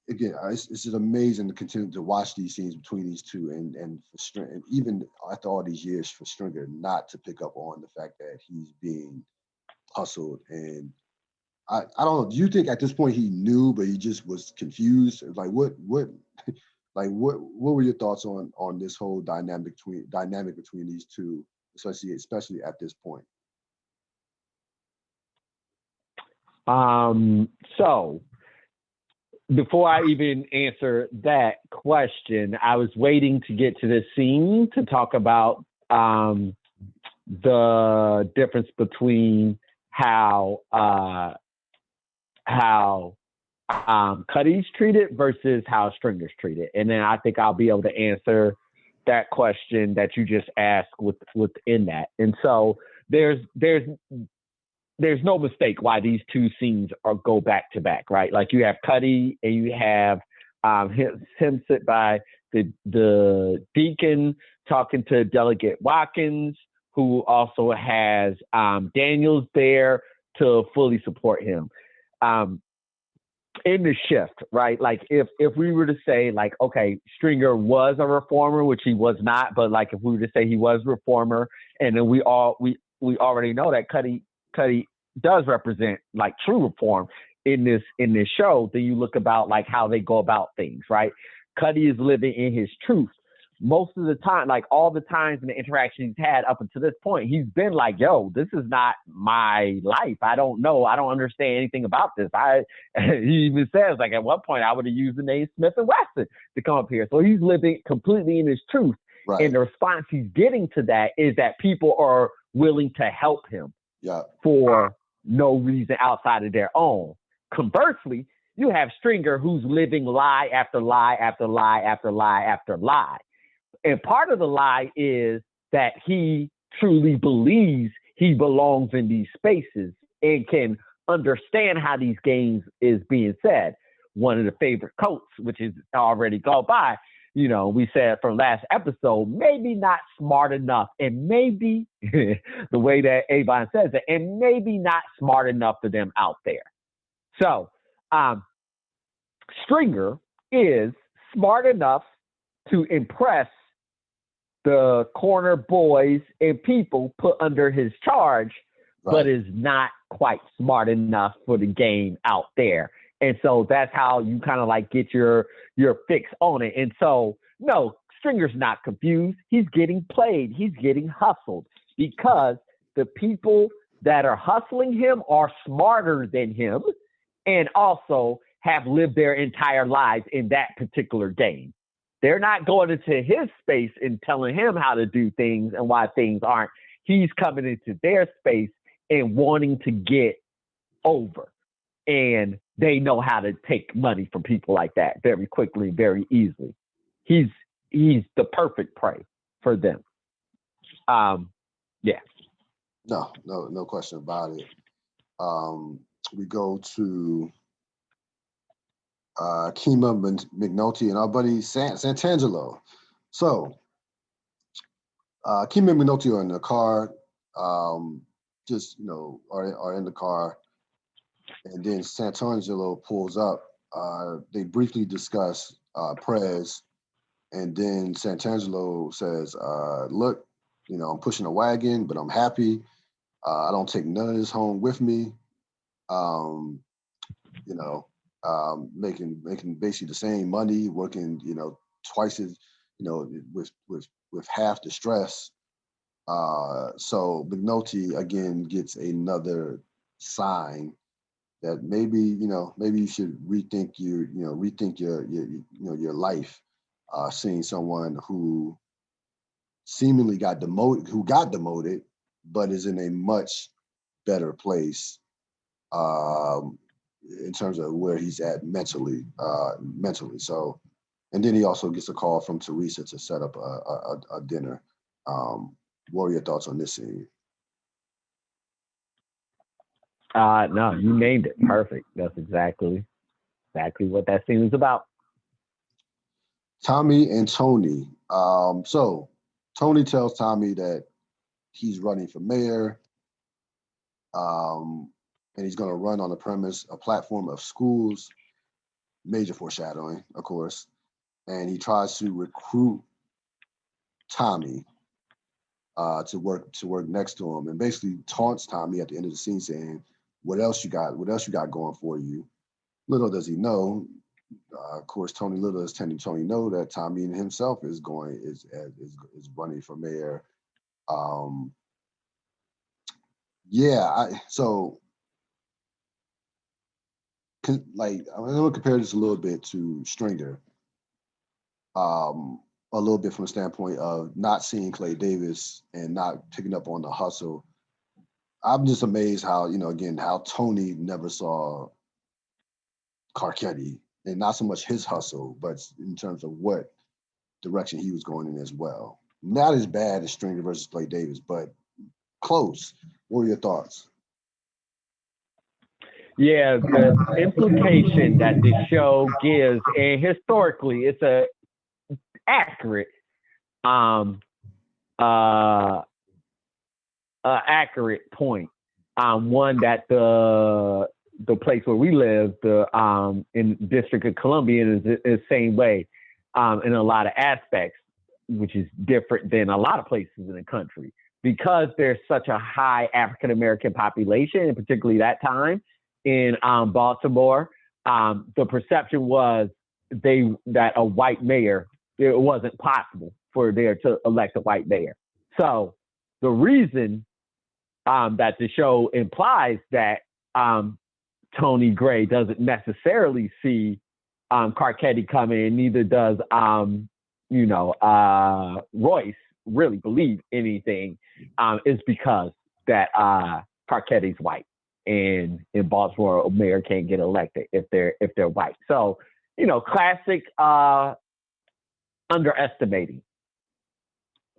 again, it's just amazing to continue to watch these scenes between these two, and even after all these years, for Stringer not to pick up on the fact that he's being hustled. And I don't know, do you think at this point he knew, but he just was confused? Like what were your thoughts on this whole dynamic between these two, especially at this point? So before I even answer that question, I was waiting to get to this scene to talk about the difference between how Cuddy's treated versus how Stringer's treated, and then I think I'll be able to answer that question that you just asked within that. And so there's no mistake why these two scenes go back to back, right? Like you have Cuddy and you have him sit by the deacon talking to Delegate Watkins, who also has Daniels there to fully support him. In the shift, right? Like if we were to say like, okay, Stringer was a reformer, which he was not, but like if we were to say he was a reformer, and then we already know that Cuddy does represent like true reform in this show, then you look about like how they go about things, right? Cuddy is living in his truth. Most of the time, like all the times in the interactions he's had up until this point, he's been like, yo, this is not my life. I don't know. I don't understand anything about this. He even says, like, at one point, I would have used the name Smith & Wesson to come up here. So he's living completely in his truth. Right. And the response he's getting to that is that people are willing to help him Yeah. for no reason outside of their own. Conversely, you have Stringer who's living lie after lie after lie after lie after lie. And part of the lie is that he truly believes he belongs in these spaces and can understand how these games is being said. One of the favorite quotes, which is already gone by, we said from last episode, maybe not smart enough, and maybe the way that Avon says it, and maybe not smart enough for them out there. So, Stringer is smart enough to impress the corner boys and people put under his charge, but is not quite smart enough for the game out there. And so that's how you kind of like get your fix on it. And so, no, Stringer's not confused. He's getting played. He's getting hustled because the people that are hustling him are smarter than him and also have lived their entire lives in that particular game. They're not going into his space and telling him how to do things and why things aren't. He's coming into their space and wanting to get over. And they know how to take money from people like that very quickly, very easily. He's the perfect prey for them. Yeah. No question about it. We go to Kima McNulty and our buddy Santangelo. So Kima and McNulty are in the car, are in the car. And then Santangelo pulls up. They briefly discuss Prez. And then Santangelo says, look, I'm pushing a wagon, but I'm happy. I don't take none of this home with me. Making basically the same money, working, twice as, with half the stress. So McNulty again gets another sign that maybe you should rethink your life. Seeing someone who seemingly got demoted, but is in a much better place in terms of where he's at mentally. So, and then he also gets a call from Teresa to set up a dinner. What are your thoughts on this scene? No, you named it. Perfect. That's exactly what that scene is about. Tommy and Tony. So Tony tells Tommy that he's running for mayor, and he's going to run on a platform of schools. Major foreshadowing, of course. And he tries to recruit Tommy to work next to him, and basically taunts Tommy at the end of the scene, saying, "What else you got? What else you got going for you?" Little does he know, of course, Tony Little is telling Tony know that Tommy himself is running for mayor. I'm going to compare this a little bit to Stringer. A little bit from the standpoint of not seeing Clay Davis and not picking up on the hustle. I'm just amazed how, how Tony never saw Carcetti, and not so much his hustle, but in terms of what direction he was going in as well. Not as bad as Stringer versus Clay Davis, but close. What are your thoughts? Yeah, the implication that the show gives, and historically, it's a accurate, accurate point. One that the place where we live, in District of Columbia, is the same way, in a lot of aspects, which is different than a lot of places in the country, because there's such a high African American population, and particularly that time in Baltimore. The perception was that a white mayor, it wasn't possible for there to elect a white mayor. So the reason that the show implies that Tony Gray doesn't necessarily see Carcetti coming, neither does Royce really believe anything, is because that Carcetti's white, and in Baltimore, a mayor can't get elected if they're white. So, classic underestimating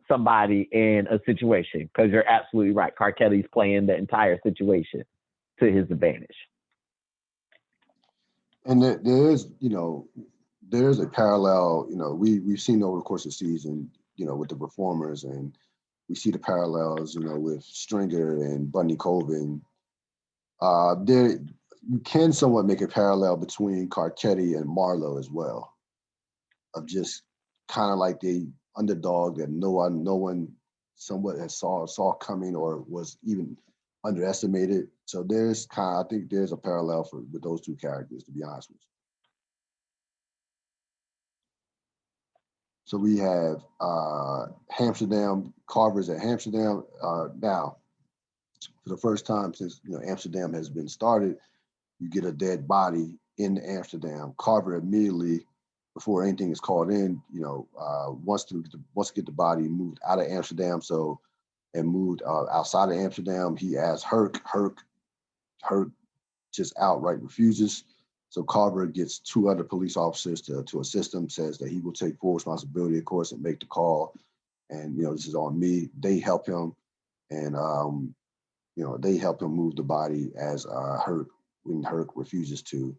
somebody in a situation, because you're absolutely right. Carcetti's playing the entire situation to his advantage. And there is, there's a parallel, we've seen over the course of the season, with the performers, and we see the parallels, with Stringer and Bunny Colvin. There, you can somewhat make a parallel between Carcetti and Marlo as well, of just kind of like the underdog that no one somewhat has saw coming or was even underestimated. So I think there's a parallel with those two characters, to be honest with you. So we have Amsterdam, Carver's at Amsterdam now. For the first time since Amsterdam has been started, you get a dead body in Amsterdam. Carver immediately, before anything is called in, wants to get the body moved out of Amsterdam. And moved outside of Amsterdam. He asks Herc. Herc just outright refuses. So Carver gets two other police officers to assist him, says that he will take full responsibility, of course, and make the call. And, this is on me. They help him. And, they help him move the body as when Herc refuses to.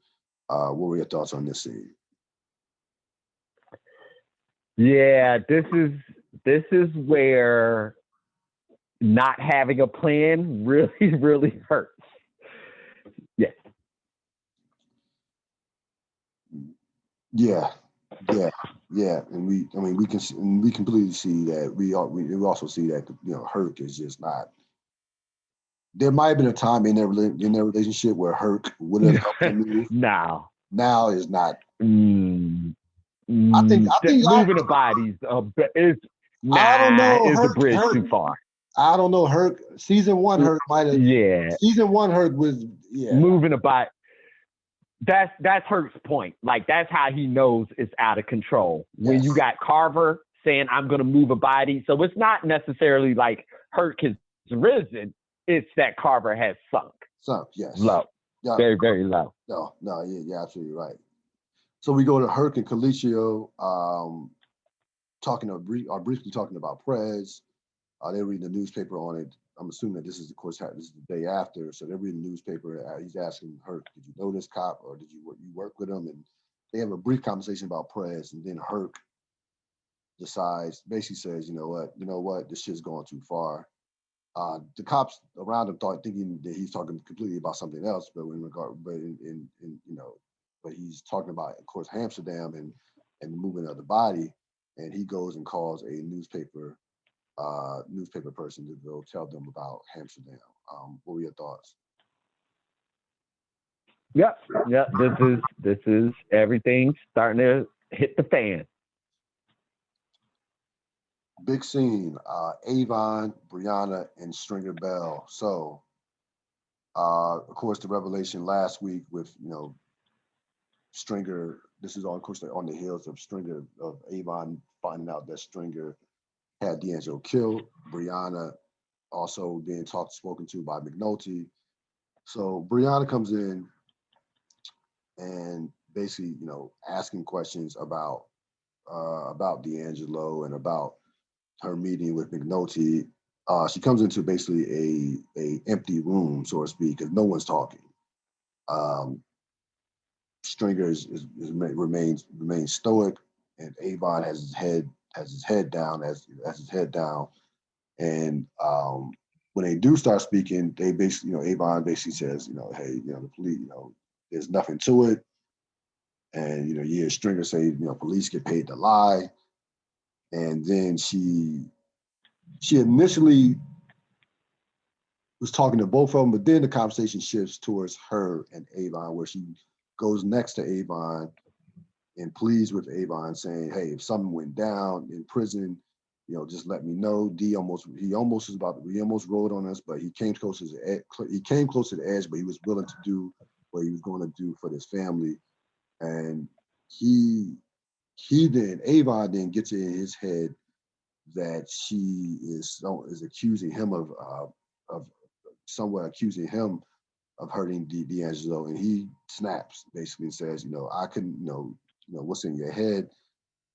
What were your thoughts on this scene? Yeah, this is where not having a plan really, really hurts. Yeah. Yeah, and we completely see that. We also see that Herc is just not. There might have been a time in their relationship where Herc would have helped him move. Now is not. I think moving the bodies is I don't know. Is the bridge too far? I don't know. Herc season one. Herc might have. Yeah. Season one. Herc was moving a body. That's Herc's point. Like, that's how he knows it's out of control. When you got Carver saying, I'm going to move a body. So it's not necessarily like Herc has risen. It's that Carver has sunk. Yes. Low. Yeah. Very, very low. No, you're absolutely right. So we go to Herc and Colicchio, briefly talking about Prez. They're reading the newspaper on it. I'm assuming that this is, of course, this is the day after. So they're reading the newspaper. He's asking Herc, did you know this cop, or did you work with him? And they have a brief conversation about Prez, and then Herc basically says, you know what, this shit's going too far. The cops around him thinking that he's talking completely about something else, but but he's talking about, of course, Amsterdam and the movement of the body, and he goes and calls a newspaper person to go tell them about Amsterdam. What were your thoughts? Yep. This is everything starting to hit the fan. Big scene. Avon, Brianna, and Stringer Bell. So, of course, the revelation last week with Stringer. This is all, of course, on the heels of Avon finding out that Stringer had D'Angelo killed. Brianna also being spoken to by McNulty. So Brianna comes in and basically, asking questions about D'Angelo and about her meeting with McNulty. She comes into basically a empty room, so to speak, because no one's talking. Stringer remains stoic, and Avon has his head down. And when they do start speaking, they basically, Avon basically says, hey, the police, there's nothing to it. And Stringer say, police get paid to lie. And then she initially was talking to both of them, but then the conversation shifts towards her and Avon, where she goes next to Avon and pleads with Avon, saying, hey, if something went down in prison, just let me know. He almost rolled on us, but he came close to the edge, but he was willing to do what he was going to do for this family. And Avon then gets it in his head that she is accusing him of somewhat accusing him of hurting D'Angelo, and he snaps basically and says, I couldn't, what's in your head?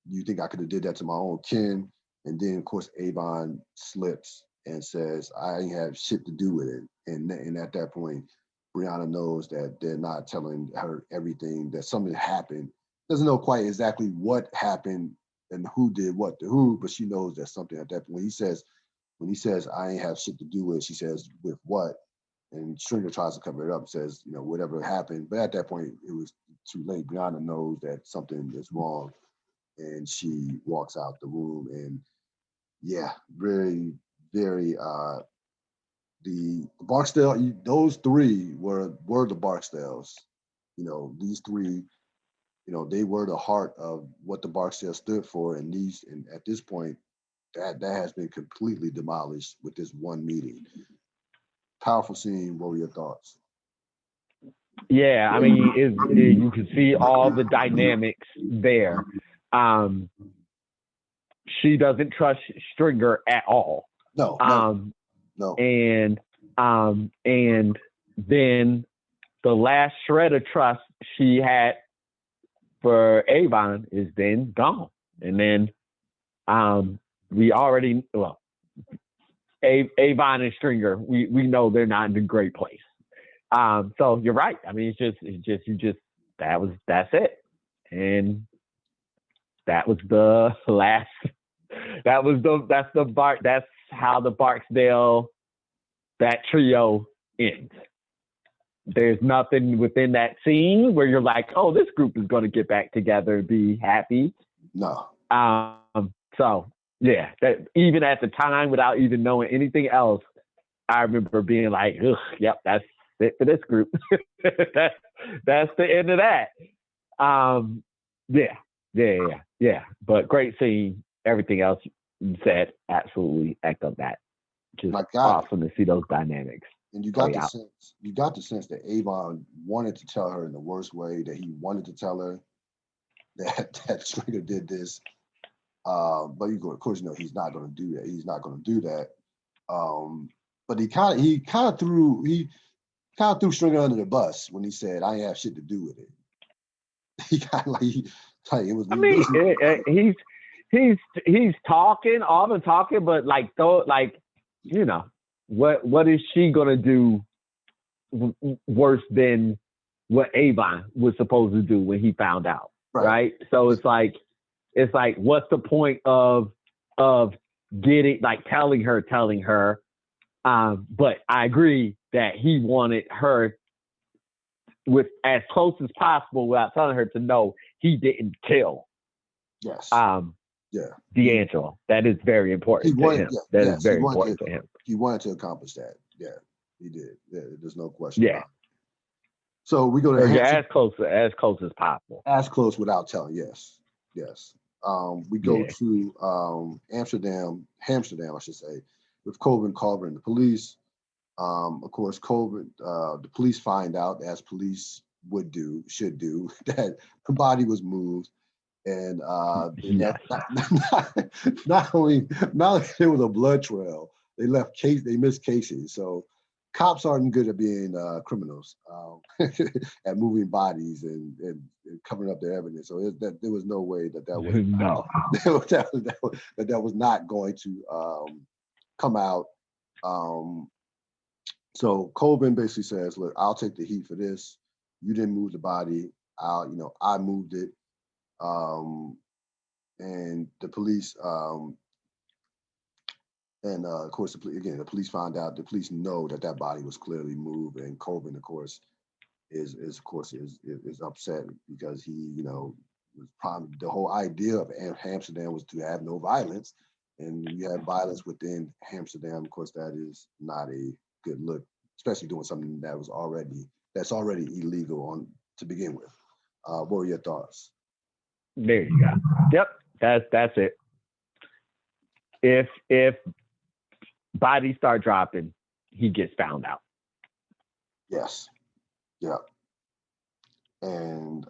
You think I could have did that to my own kin? And then of course Avon slips and says, I ain't have shit to do with it. And at that point, Brianna knows that they're not telling her everything, that something happened. Doesn't know quite exactly what happened and who did what to who, but she knows that something at that point. When he says, I ain't have shit to do with it, she says, with what? And Stringer tries to cover it up, says, whatever happened. But at that point, it was too late. Brianna knows that something is wrong, and she walks out the room. And yeah, very, very, the Barksdale, those three were the Barksdales. These three, they were the heart of what the Barksdale stood for. And at this point, that has been completely demolished with this one meeting. Powerful scene. What were your thoughts? Yeah, I mean, you can see all the dynamics there. She doesn't trust Stringer at all. No. And then the last shred of trust she had for Avon is then gone. And then we already, Avon and Stringer, we know they're not in a great place. So you're right. I mean, that's it. And that was the last, that's how the Barksdale, that trio ends. There's nothing within that scene where you're like, oh, this group is going to get back together and be happy. No. So yeah, that even at the time, without even knowing anything else, I remember being like, ugh, yep, that's it for this group. that's the end of that. Yeah. But great scene. Everything else you said, absolutely echoed that. Just awesome to see those dynamics. And you got the sense that Avon wanted to tell her in the worst way, that he wanted to tell her that Stringer did this. But of course, he's not going to do that. He's not going to do that. But he kind of threw Stringer under the bus when he said, "I ain't have shit to do with it." He kind of it was. I mean, he's talking, all the talking, but what is she gonna do worse than what Avon was supposed to do when he found out, right? So it's like, what's the point of getting telling her? But I agree that he wanted her with as close as possible without telling her to know he didn't kill. Yes. D'Angelo. That is very important to him. That is very important to him. He wanted to accomplish that. Yeah, he did. Yeah, there's no question about it. So we go to as close as possible. As close without telling. Yes. We go to Amsterdam, I should say, with Colvin, Carver, and the police. Of course, Colvin, the police find out, as police should do, that the body was moved. And not only there was a blood trail, they missed cases. So cops aren't good at being criminals, at moving bodies and covering up their evidence. So there was no way that was not going to come out. So Colvin basically says, "Look, I'll take the heat for this. You didn't move the body. I moved it." And the police, of course, the police found out. The police know that body was clearly moved, and Colvin, of course, is upset because he, was probably the whole idea of Amsterdam was to have no violence, and you have violence within Amsterdam. Of course, that is not a good look, especially doing something that's already illegal to begin with. What were your thoughts? There you go. Yep, that's it. If bodies start dropping, he gets found out. Yes. Yeah. And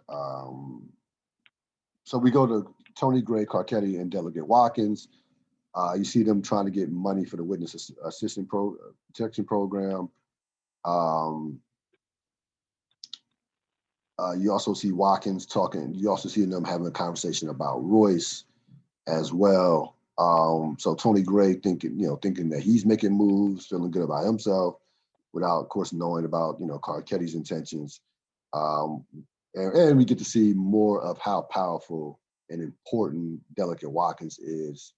so we go to Tony Gray, Carcetti, and Delegate Watkins. You see them trying to get money for the Witness Assistance Protection Program. Um, you also see Watkins talking. You also see them having a conversation about Royce as well. So Tony Gray thinking that he's making moves, feeling good about himself, without, of course, knowing about Carcetti's intentions. Um, and we get to see more of how powerful and important Delicate Watkins is,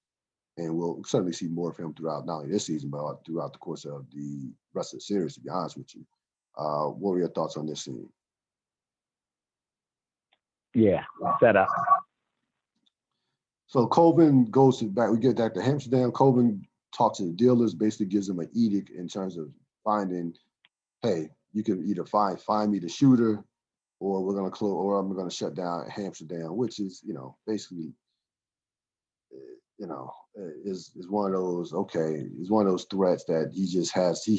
and we'll certainly see more of him throughout not only this season but throughout the course of the rest of the series. To be honest with you, what were your thoughts on this scene? Yeah, set up. So Colvin goes back. We get back to Amsterdam. Colvin talks to the dealers, basically gives them an edict in terms of finding, hey, you can either find me the shooter, or we're gonna close, or I'm gonna shut down Amsterdam, which is basically is one of those is one of those threats that he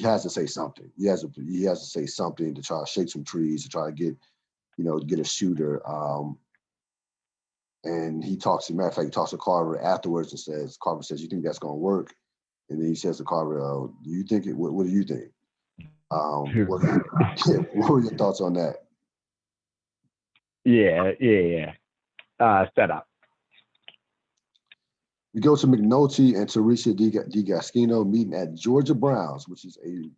has to say something. He has to say something to try to shake some trees to try to get a shooter. And he talks, matter of fact, he talks to Carver afterwards and Carver says, "You think that's going to work?" And then he says to Carver, "Do you think it? What do you think?" What were your thoughts on that? Yeah. Set up. We go to McNulty and Teresa DiGascino meeting at Georgia Brown's, which is I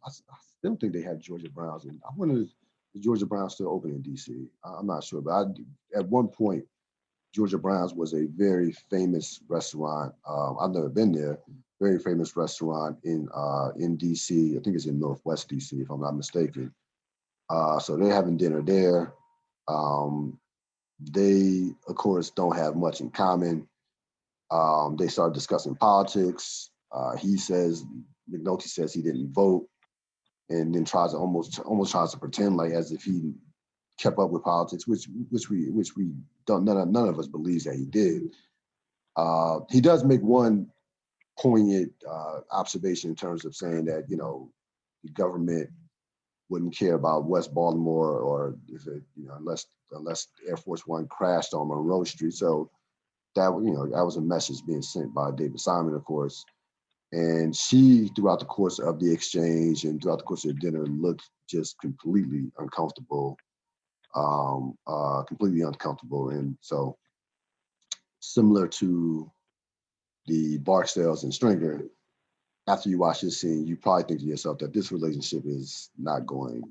still think they have Georgia Brown's, and I wonder if Georgia Brown's still open in DC. I'm not sure, but at one point, Georgia Brown's was a very famous restaurant. I've never been there. Very famous restaurant in DC. I think it's in Northwest DC, if I'm not mistaken. So they're having dinner there. They, of course, don't have much in common. They start discussing politics. McNulty says he didn't vote, and then tries to almost tries to pretend like as if he kept up with politics, which we don't none of us believes that he did. He does make one poignant observation in terms of saying that the government wouldn't care about West Baltimore or if it unless Air Force One crashed on Monroe Street. So that that was a message being sent by David Simon, of course. And she, throughout the course of the exchange and throughout the course of the dinner, looked just completely uncomfortable. Completely uncomfortable. And so, similar to the Barksdales and Stringer, after you watch this scene, you probably think to yourself that this relationship is not going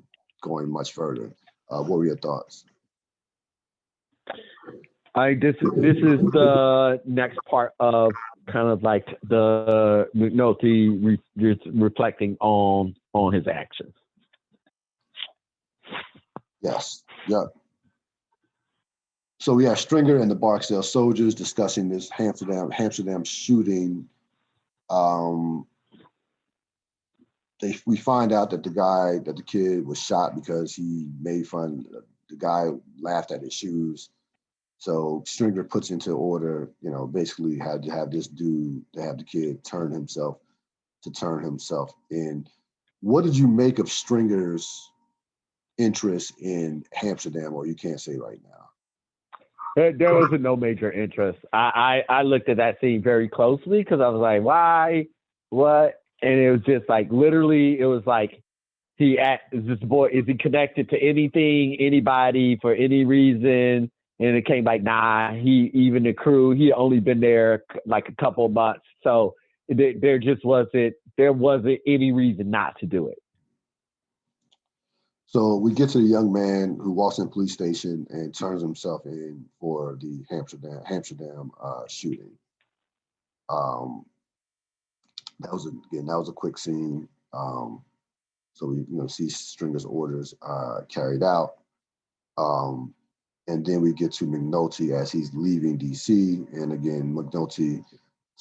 much further. What were your thoughts? This is the next part of kind of like the McNulty just reflecting on his actions. Yes. Yep. So we have Stringer and the Barksdale soldiers discussing this Amsterdam shooting. We find out that the kid was shot because he made fun. The guy laughed at his shoes. So Stringer puts into order, basically had to have this dude to have the kid turn himself in. What did you make of Stringer's interest in Amsterdam, or you can't say right now? There was no major interest. I looked at that scene very closely because I was like, why? What? And it was just like, literally, it was like, is this boy, is he connected to anything, anybody, for any reason? And it came like, nah, even the crew, he only been there like a couple of months. So there wasn't any reason not to do it. So we get to the young man who walks in the police station and turns himself in for the Amsterdam shooting. That was a quick scene. So we see Stringer's orders carried out. And then we get to McNulty as he's leaving DC. And again, McNulty,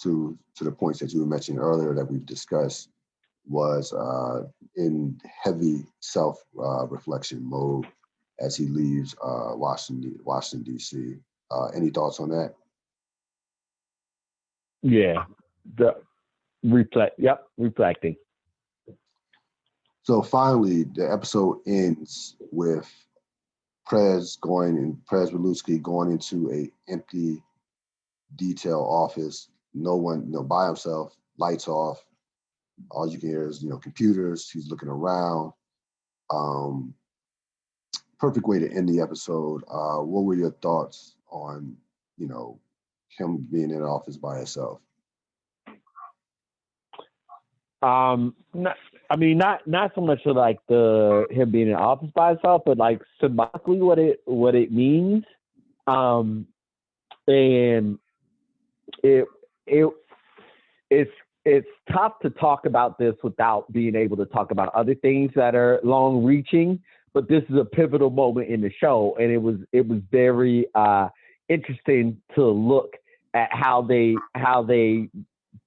to the points that you were mentioning earlier that we've discussed, was in heavy self-reflection mode as he leaves Washington D.C. Any thoughts on that? Yeah, reflecting. So finally, the episode ends with Prez Wiluski going into a empty detail office. No one, by himself, lights off. All you can hear is, computers. He's looking around. Um, Perfect way to end the episode. What were your thoughts on, him being in the office by himself? Not, I mean, not so much of like the him being in office by himself, but like symbolically what it means. Um, and it it it's it's tough to talk about this without being able to talk about other things that are long reaching. But this is a pivotal moment in the show, and it was very interesting to look at how they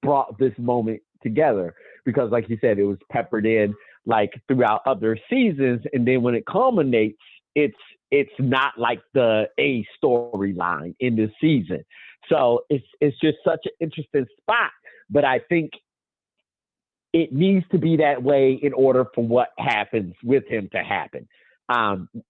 brought this moment together, because like you said, it was peppered in like throughout other seasons, and then when it culminates, it's it's not like the A storyline in the season. So it's just such an interesting spot. But I think it needs to be that way in order for what happens with him to happen.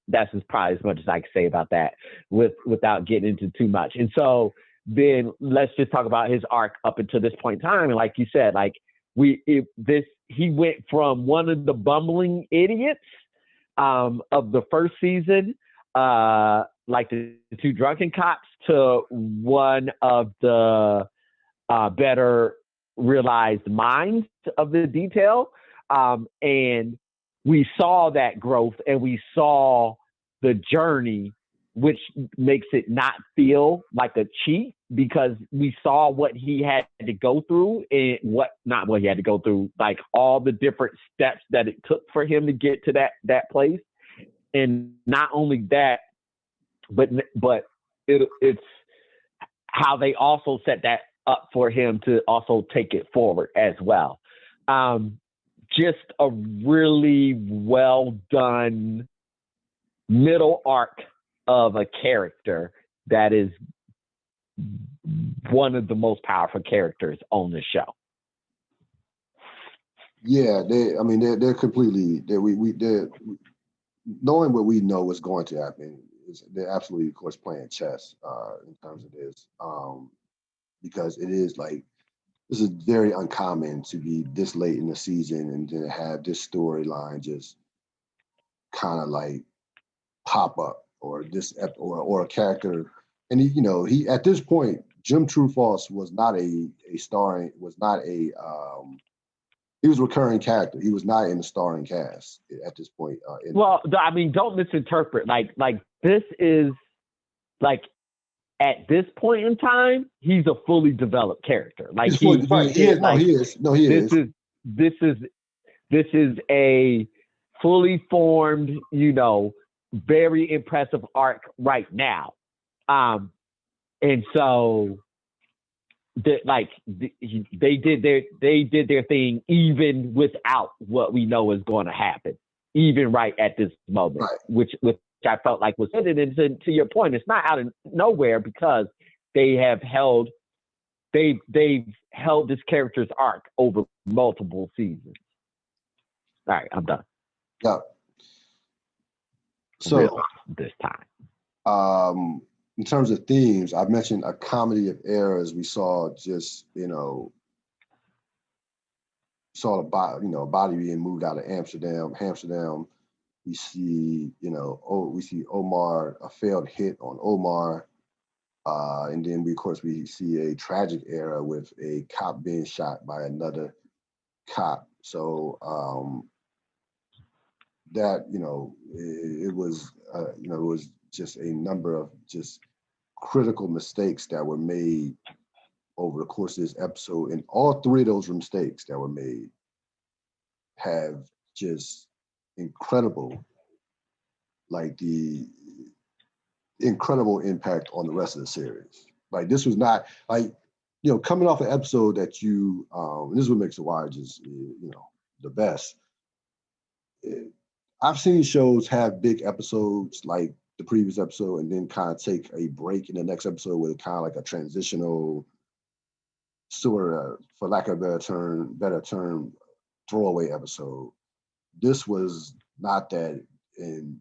That's just probably as much as I can say about that without getting into too much. And so then let's just talk about his arc up until this point in time. And like you said, like he went from one of the bumbling idiots of the first season, like the two drunken cops, to one of the better realized minds of the detail. And we saw that growth and we saw the journey, which makes it not feel like a cheat, because we saw what he had to go through and not what he had to go through, like all the different steps that it took for him to get to that place. And not only that, but it's how they also set that up for him to also take it forward as well. Just a really well done middle arc of a character that is one of the most powerful characters on the show. Yeah, they're completely they're knowing what we know is going to happen. They're absolutely, of course, playing chess in terms of this, because it is like, this is very uncommon to be this late in the season and then have this storyline just kind of like pop up, or or a character. And he at this point, Jim Truefoss was not a starring, was not a he was a recurring character. He was not in the starring cast at this point. Well, I mean, don't misinterpret. Like this is like, at this point in time, he's a fully developed character. Like he is. No, like, he is. No, he this is. This is a fully formed, very impressive arc right now. And so they did their thing even without what we know is going to happen, even right at this moment, Right. which I felt like was hidden. And to your point, it's not out of nowhere, because they've held this character's arc over multiple seasons. All right, I'm done. Yeah. So Real this time. In terms of themes, I mentioned a comedy of errors. We saw just, saw a body being moved out of Amsterdam. We see, we see Omar, a failed hit on Omar. And then we see a tragic error with a cop being shot by another cop. So that, it was just a number of just critical mistakes that were made over the course of this episode. And all three of those mistakes that were made have just incredible impact on the rest of the series. Like, this was not like, coming off an episode that you, this is what makes The Wire just, the best. I've seen shows have big episodes like the previous episode and then kind of take a break in the next episode with kind of like a transitional sort of, for lack of a better term, throwaway episode. This was not that in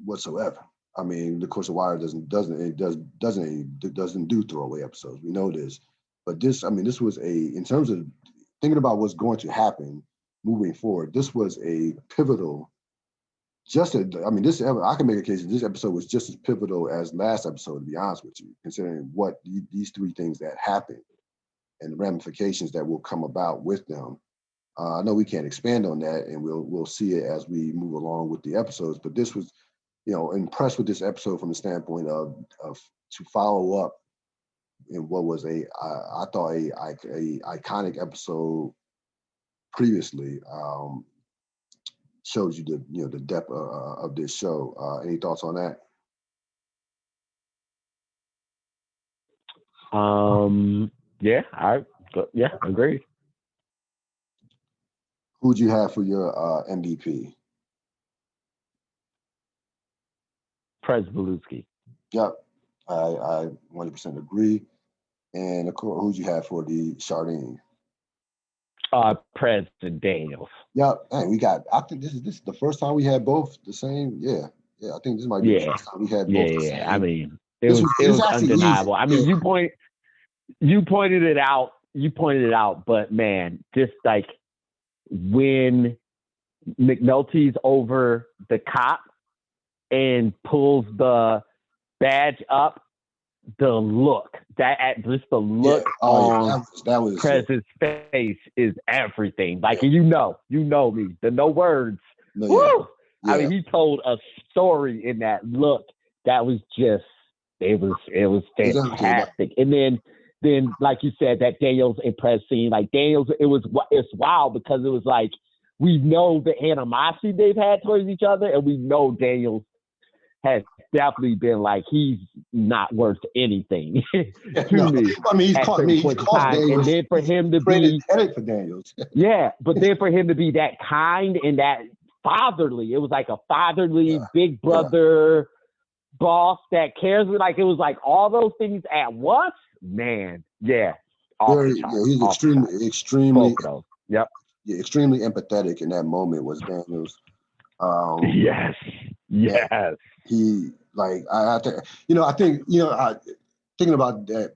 whatsoever. I mean, of course, The Wire doesn't do throwaway episodes. We know this, but this was in terms of thinking about what's going to happen moving forward, this was a pivotal. I can make a case that this episode was just as pivotal as last episode, to be honest with you, considering what these three things that happened and the ramifications that will come about with them. I know we can't expand on that, and we'll see it as we move along with the episodes. But this was, impressed with this episode from the standpoint of to follow up in what was I thought a iconic episode previously. Shows you the depth of this show. Any thoughts on that? Yeah, agreed. Who'd you have for your MVP? Presbeluski. Yep, I 100% agree. And of course, who'd you have for the Chardine? Prez and Daniels. Yeah, and I think this is the first time we had both the same. Yeah, I think this might be the first time we had both the same. I mean, it was undeniable. Easy. I mean, you pointed it out, but man, just like when McNulty's over the cop and pulls the badge up, the look on that was Prez's face is everything. Like you know me, the no words. No, woo! Yeah. I mean, he told a story in that look that was just it was fantastic. And then like you said, that Daniels and Prez scene, like Daniels, it's wild because it was like we know the animosity they've had towards each other, and we know Daniels has definitely been like he's not worth anything to me. I mean, he's caught Daniels, and then for him to be headache for Daniels. Yeah, but then for him to be that kind and that fatherly, it was like a fatherly big brother boss that cares. Like it was like all those things at once. Man, yeah. He's extremely. Yep. Yeah, extremely empathetic in that moment was Daniels. Yes. He I think thinking about that.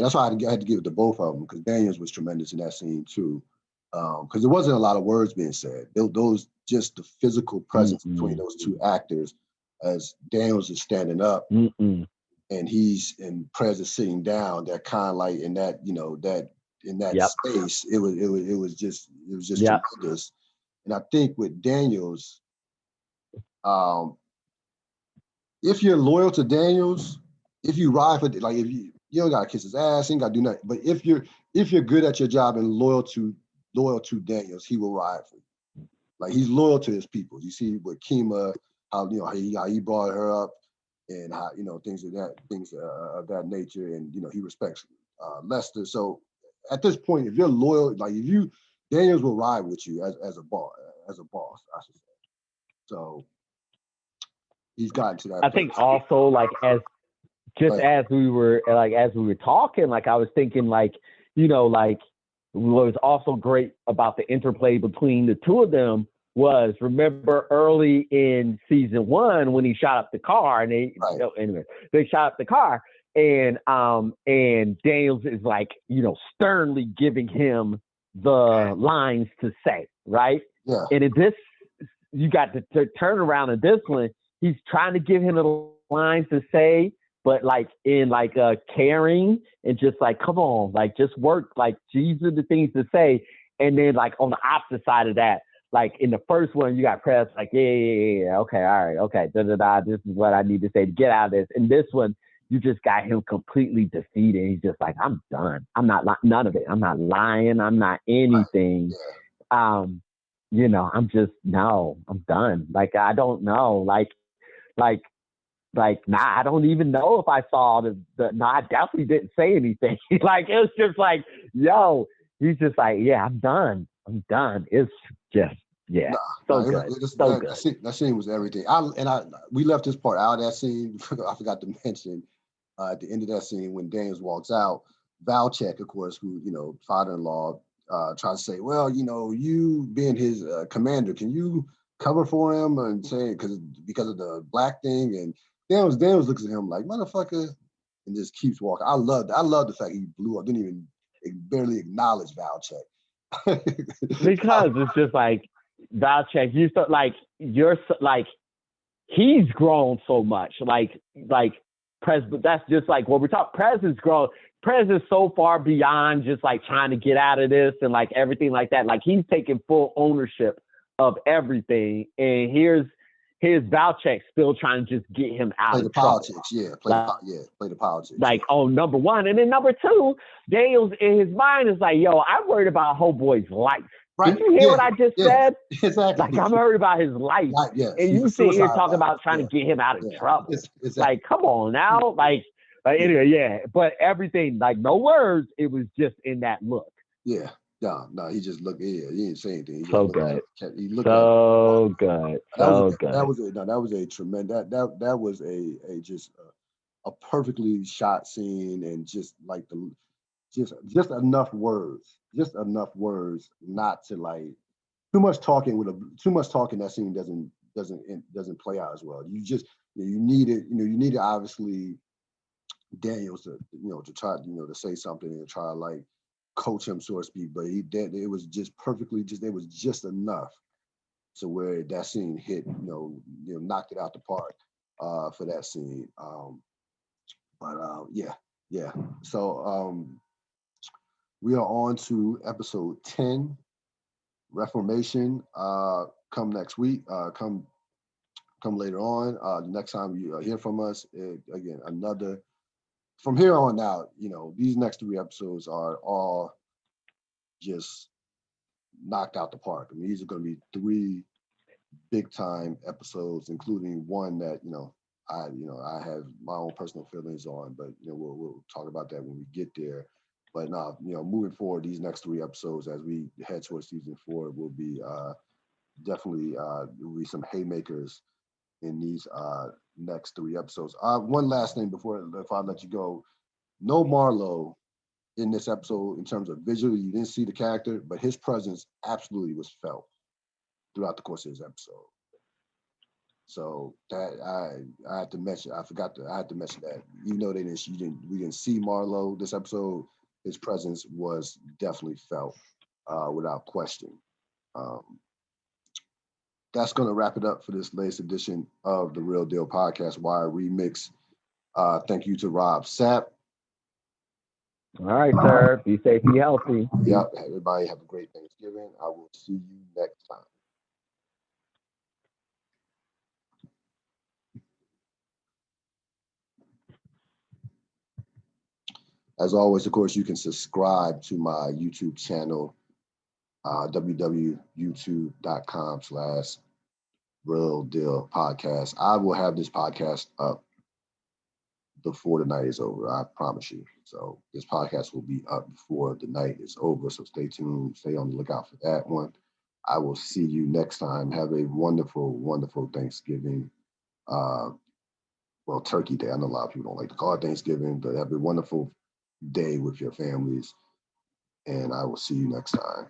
That's why I had to give it to both of them because Daniels was tremendous in that scene too. Because there wasn't a lot of words being said. Those just the physical presence between those two actors as Daniels is standing up and Prez is sitting down. That kind of like in that space. It was just tremendous. And I think with Daniels, if you're loyal to Daniels, if you ride for if you don't gotta kiss his ass, you ain't gotta do nothing. But if you're good at your job and loyal to Daniels, he will ride for you. Like he's loyal to his people. You see with Kima, how he brought her up and how things of that nature, and he respects Lester. So at this point, if you're loyal, Daniels will ride with you as a boss, I should say. So he's gotten to that. I think also as we were talking, I was thinking what was also great about the interplay between the two of them was, remember early in season 1 when he shot up the car and they shot up the car and Daniels is sternly giving him the lines to say, right? Yeah. And in this, you got the turn around in this one, he's trying to give him the lines to say, but caring and just come on, just work, these are the things to say. And then on the opposite side of that, in the first one, you got Press yeah, okay, all right, okay, this is what I need to say to get out of this. And this one, you just got him completely defeated. He's just I'm done. I'm not none of it. I'm not lying. I'm not anything. I'm just, no, I'm done. I don't know. I don't even know if I saw I definitely didn't say anything. It was just yo, he's just yeah, I'm done. It's just, yeah, good. That scene was everything. We left this part out of that scene. I forgot to mention at the end of that scene when Daniels walks out, Valchek, of course, who, father-in-law, tries to say, well, you being his commander, can you cover for him and say because of the black thing? And Daniels looks at him like, motherfucker, and just keeps walking. I love the fact he blew up, didn't even barely acknowledge Valchek. Because it's just like Valchek, you so like you're like he's grown so much. Like Prez, but that's just like what we're talking. Prez is grown. Prez is so far beyond just like trying to get out of this and like everything like that. Like he's taking full ownership of everything. And here's Valchek still trying to just get him out play of the trouble. politics, yeah. Play the politics. Like on number one, and then number two, Daniels in his mind is like, yo, I'm worried about homeboy's life. Right. Did you hear what I just said? Exactly. Like I'm worried about his life. Right, yes. And you sit here talking about trying to get him out of trouble. Exactly. Like, come on now. Like anyway, yeah. But everything, like no words, it was just in that look. Yeah. No, he just looked. Yeah, he didn't say anything. He So just good. He looked so good. So good. That was a tremendous. That was a just a perfectly shot scene, and just like just enough words, not to like too much talking that scene doesn't play out as well. You needed obviously Daniels to try to say something and try to like coach him, so to speak, but it was just perfectly it was just enough to where that scene hit, knocked it out the park for that scene. Yeah. So we are on to episode 10, Reformation. Come next week. Come later on. Next time you hear from us, again, another. From here on out, these next 3 episodes are all just knocked out the park. I mean, these are going to be 3 big time episodes, including one that I have my own personal feelings on, but we'll talk about that when we get there. But moving forward, these next 3 episodes as we head towards season 4 will be definitely will be some haymakers in these next 3 episodes. One last thing before I let you go, no Marlo in this episode in terms of visually. You didn't see the character, but his presence absolutely was felt throughout the course of this episode. So that I had to mention. I had to mention that. Even though we didn't see Marlo this episode, his presence was definitely felt without question. That's going to wrap it up for this latest edition of the Ril Dil Podcast Wire Remix. Thank you to Rob Sapp. All right, sir. Be safe, be healthy. Yep. Everybody have a great Thanksgiving. I will see you next time. As always, of course, you can subscribe to my YouTube channel, www.youtube.com/Ril Dil Podcast. I will have this podcast up before the night is over. I promise you. So this podcast will be up before the night is over. So stay tuned. Stay on the lookout for that one. I will see you next time. Have a wonderful, wonderful Thanksgiving. Turkey Day. I know a lot of people don't like to call it Thanksgiving, but have a wonderful day with your families. And I will see you next time.